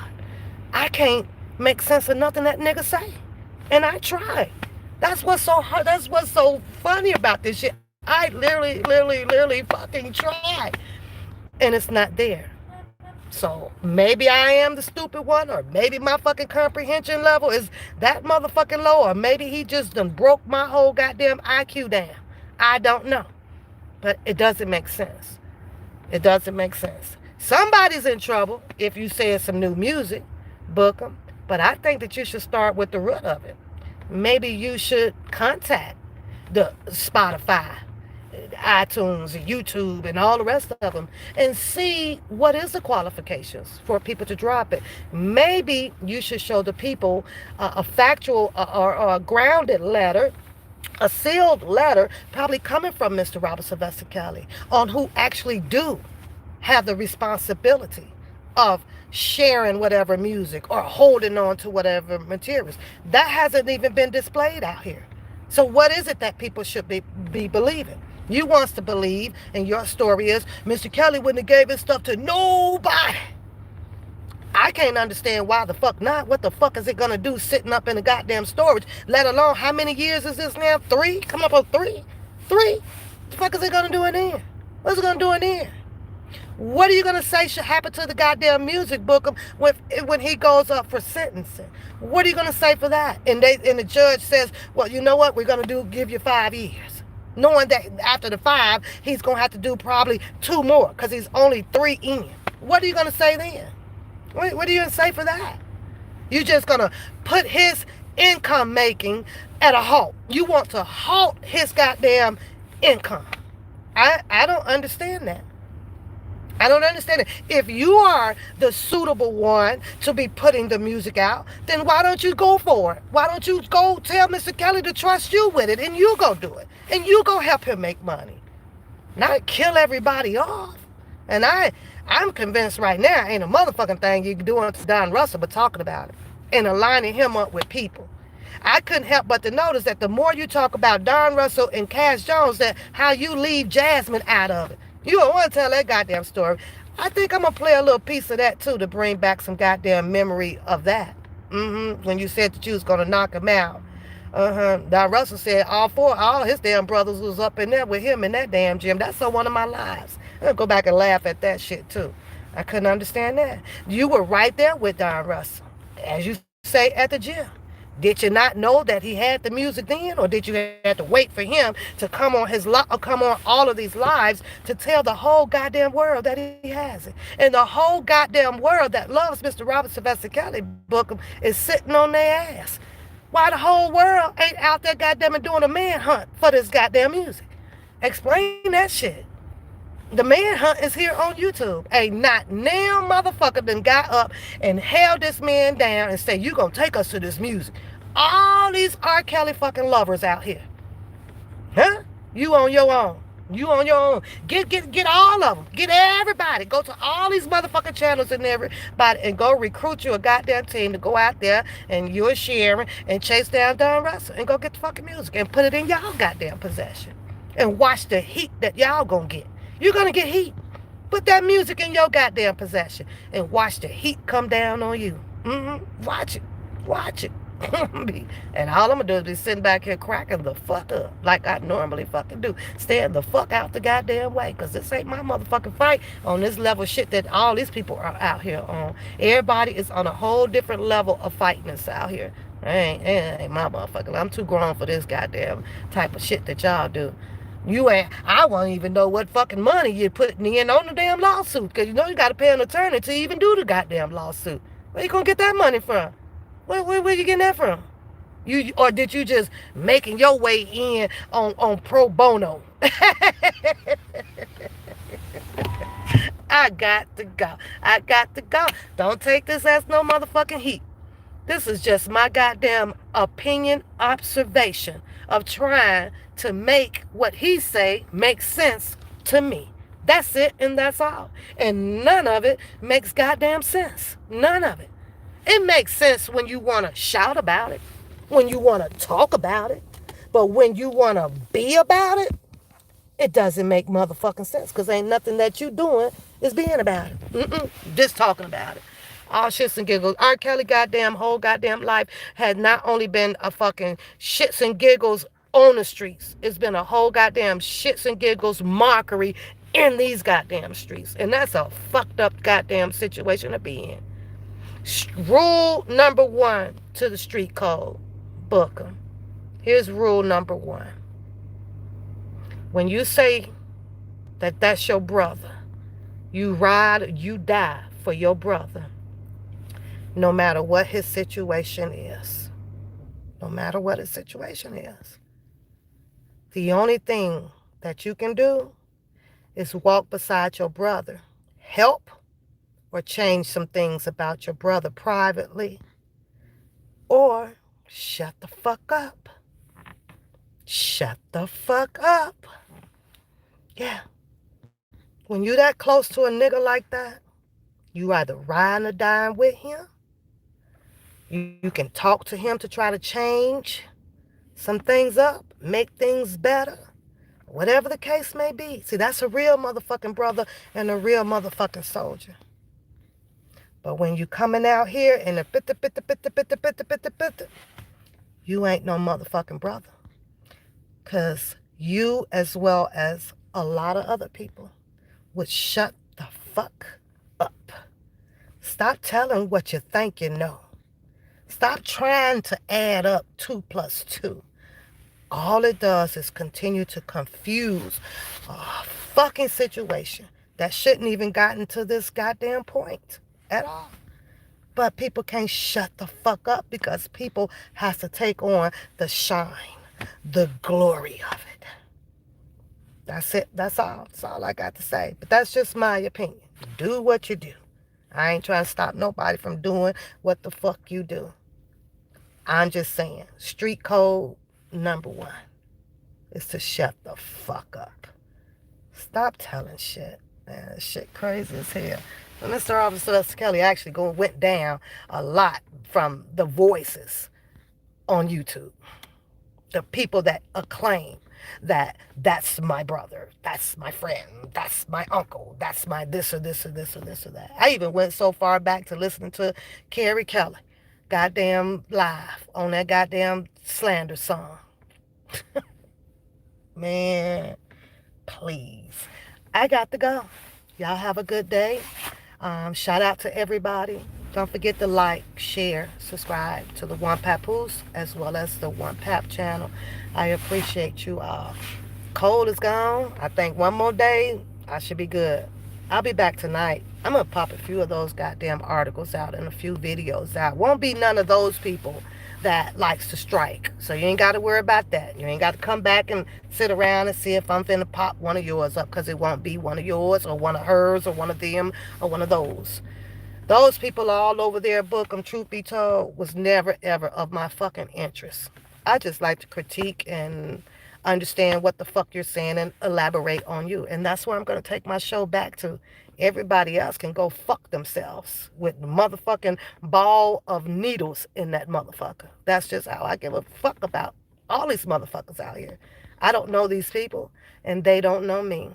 I can't make sense of nothing that nigga say. And I try. That's what's so hard. That's what's so funny about this shit. I literally fucking try. And it's not there. So maybe I am the stupid one, or maybe my fucking comprehension level is that motherfucking low, or maybe he just done broke my whole goddamn IQ down. I don't know. But it doesn't make sense. It doesn't make sense. Somebody's in trouble if you say some new music, book them. But I think that you should start with the root of it. Maybe you should contact the Spotify, iTunes, and YouTube, and all the rest of them, and see what is the qualifications for people to drop it. Maybe you should show the people a factual or a grounded letter, a sealed letter, probably coming from Mr. Robert Sylvester Kelly, on who actually do have the responsibility of sharing whatever music or holding on to whatever materials. That hasn't even been displayed out here. So what is it that people should be believing? You wants to believe, and your story is, Mr. Kelly wouldn't have gave his stuff to nobody. I can't understand why the fuck not. What the fuck is it gonna do sitting up in the goddamn storage? Let alone, how many years is this now? 3? Coming up on 3? 3? What the fuck is it gonna do in there? What's it gonna do in there? What are you gonna say should happen to the goddamn music book when he goes up for sentencing? What are you gonna say for that? And the judge says, well, you know what? We're gonna give you 5 years, knowing that after the 5, he's gonna have to do probably 2 more because he's only 3 in. What are you gonna say then? What are you gonna say for that? You're just gonna put his income making at a halt. You want to halt his goddamn income. I don't understand that. I don't understand it. If you are the suitable one to be putting the music out, then why don't you go for it? Why don't you go tell Mr. Kelly to trust you with it, and you go do it, and you go help him make money? not kill everybody off. And I'm convinced right now ain't a motherfucking thing you can do unto Don Russell but talking about it and aligning him up with people. I couldn't help but to notice that the more you talk about Don Russell and Cass Jones, that how you leave Jasmine out of it. You don't want to tell that goddamn story. I think I'm gonna play a little piece of that too to bring back some goddamn memory of that. When you said that you was gonna knock him out. Don Russell said all his damn brothers was up in there with him in that damn gym. That's on one of my lives. I'm gonna go back and laugh at that shit too. I couldn't understand that. You were right there with Don Russell, as you say, at the gym. Did you not know that he had the music then, or did you have to wait for him to come on come on all of these lives to tell the whole goddamn world that he has it, and the whole goddamn world that loves Mr. Robert Sylvester Kelly Bookham is sitting on their ass? Why the whole world ain't out there goddamn doing a manhunt for this goddamn music? Explain that shit. The manhunt is here on YouTube. Ain't not now motherfucker done got up and held this man down and said, you gonna take us to this music. All these R. Kelly fucking lovers out here. Huh? You on your own. You on your own. Get all of them. Get everybody. Go to all these motherfucking channels and everybody and go recruit you a goddamn team to go out there and you and Sharon and chase down Don Russell and go get the fucking music and put it in y'all goddamn possession. And watch the heat that y'all gonna get. You're gonna get heat. Put that music in your goddamn possession and watch the heat come down on you. Watch it. Watch it. And all I'm gonna do is be sitting back here cracking the fuck up like I normally fucking do. Stand the fuck out the goddamn way, because this ain't my motherfucking fight on this level of shit that all these people are out here on. Everybody is on a whole different level of fightiness out here. Ain't my motherfucking. I'm too grown for this goddamn type of shit that y'all do. You ain't. I won't even know what fucking money you're putting in on the damn lawsuit, because you know you got to pay an attorney to even do the goddamn lawsuit. Where you gonna get that money from? Where you getting that from? You, or did you just making your way in on pro bono? I got to go. I got to go. Don't take this as no motherfucking heat. This is just my goddamn opinion, observation of trying to make what he say make sense to me. That's it and that's all. And none of it makes goddamn sense. None of it. It makes sense when you want to shout about it, when you want to talk about it, but when you want to be about it, it doesn't make motherfucking sense, because ain't nothing that you doing is being about it. Just talking about it. All shits and giggles. R. Kelly goddamn whole goddamn life had not only been a fucking shits and giggles on the streets. It's been a whole goddamn shits and giggles mockery in these goddamn streets. And that's a fucked up goddamn situation to be in. Rule number 1 to the street code. Booker. Here's rule number 1. When you say that that's your brother, you ride or you die for your brother, no matter what his situation is. No matter what his situation is. The only thing that you can do is walk beside your brother. Help or change some things about your brother privately. Or shut the fuck up. Shut the fuck up. Yeah. When you that close to a nigga like that, you either ride or die with him. You can talk to him to try to change some things up, make things better, whatever the case may be. See, that's a real motherfucking brother and a real motherfucking soldier. But when you coming out here in the you ain't no motherfucking brother. Because you, as well as a lot of other people, would shut the fuck up. Stop telling what you think you know. Stop trying to add up 2 plus 2. All it does is continue to confuse a fucking situation that shouldn't even gotten to this goddamn point at all. But people can't shut the fuck up because people have to take on the shine, the glory of it. That's it. That's all. That's all I got to say. But that's just my opinion. Do what you do. I ain't trying to stop nobody from doing what the fuck you do. I'm just saying, street code number 1 is to shut the fuck up. Stop telling shit. Man, this shit crazy as hell. But Mr. Officer Kelly actually went down a lot from the voices on YouTube. The people that acclaim that that's my brother, that's my friend, that's my uncle, that's my this or this or this or this or that. I even went so far back to listening to Carrie Kelly, goddamn live on that goddamn slander song. Man, please. I got to go. Y'all have a good day. Shout out to everybody. Don't forget to like, share, subscribe to the One Papoose as well as the One Pap channel. I appreciate you all. Cold is gone. I think one more day, I should be good. I'll be back tonight. I'm going to pop a few of those goddamn articles out and a few videos out. Won't be none of those people that likes to strike. So you ain't got to worry about that. You ain't got to come back and sit around and see if I'm finna pop one of yours up because it won't be one of yours or one of hers or one of them or one of those. Those people all over their book, truth be told, was never ever of my fucking interest. I just like to critique and understand what the fuck you're saying and elaborate on you. And that's where I'm going to take my show back to. Everybody else can go fuck themselves with the motherfucking ball of needles in that motherfucker. That's just how I give a fuck about all these motherfuckers out here. I don't know these people and they don't know me.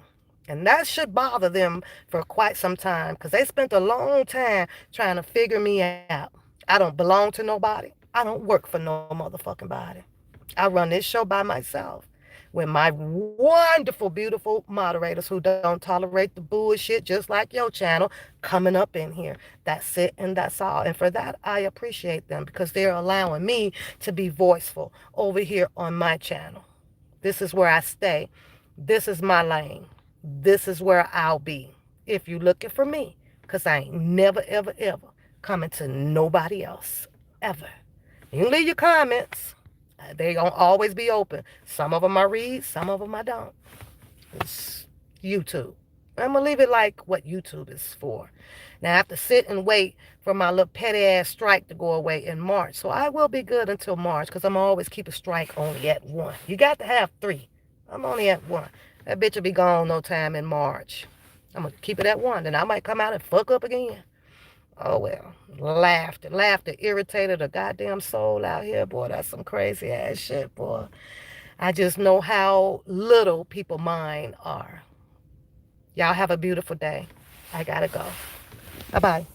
And that should bother them for quite some time because they spent a long time trying to figure me out. I don't belong to nobody. I don't work for no motherfucking body. I run this show by myself with my wonderful, beautiful moderators who don't tolerate the bullshit just like your channel coming up in here. That's it and that's all. And for that, I appreciate them because they're allowing me to be voiceful over here on my channel. This is where I stay. This is my lane. This is where I'll be if you looking for me. Because I ain't never, ever, ever coming to nobody else. Ever. You can leave your comments. They gonna always be open. Some of them I read, some of them I don't. It's YouTube. I'm gonna leave it like what YouTube is for. Now I have to sit and wait for my little petty ass strike to go away in March. So I will be good until March because I'm always keep a strike only at one. You got to have three. I'm only at one. That bitch will be gone no time in March. I'm gonna keep it at one. Then I might come out and fuck up again. Oh well. Laughter irritated a goddamn soul out here, boy. That's some crazy ass shit, boy. I just know how little people mind are. Y'all have a beautiful day. I gotta go. Bye bye.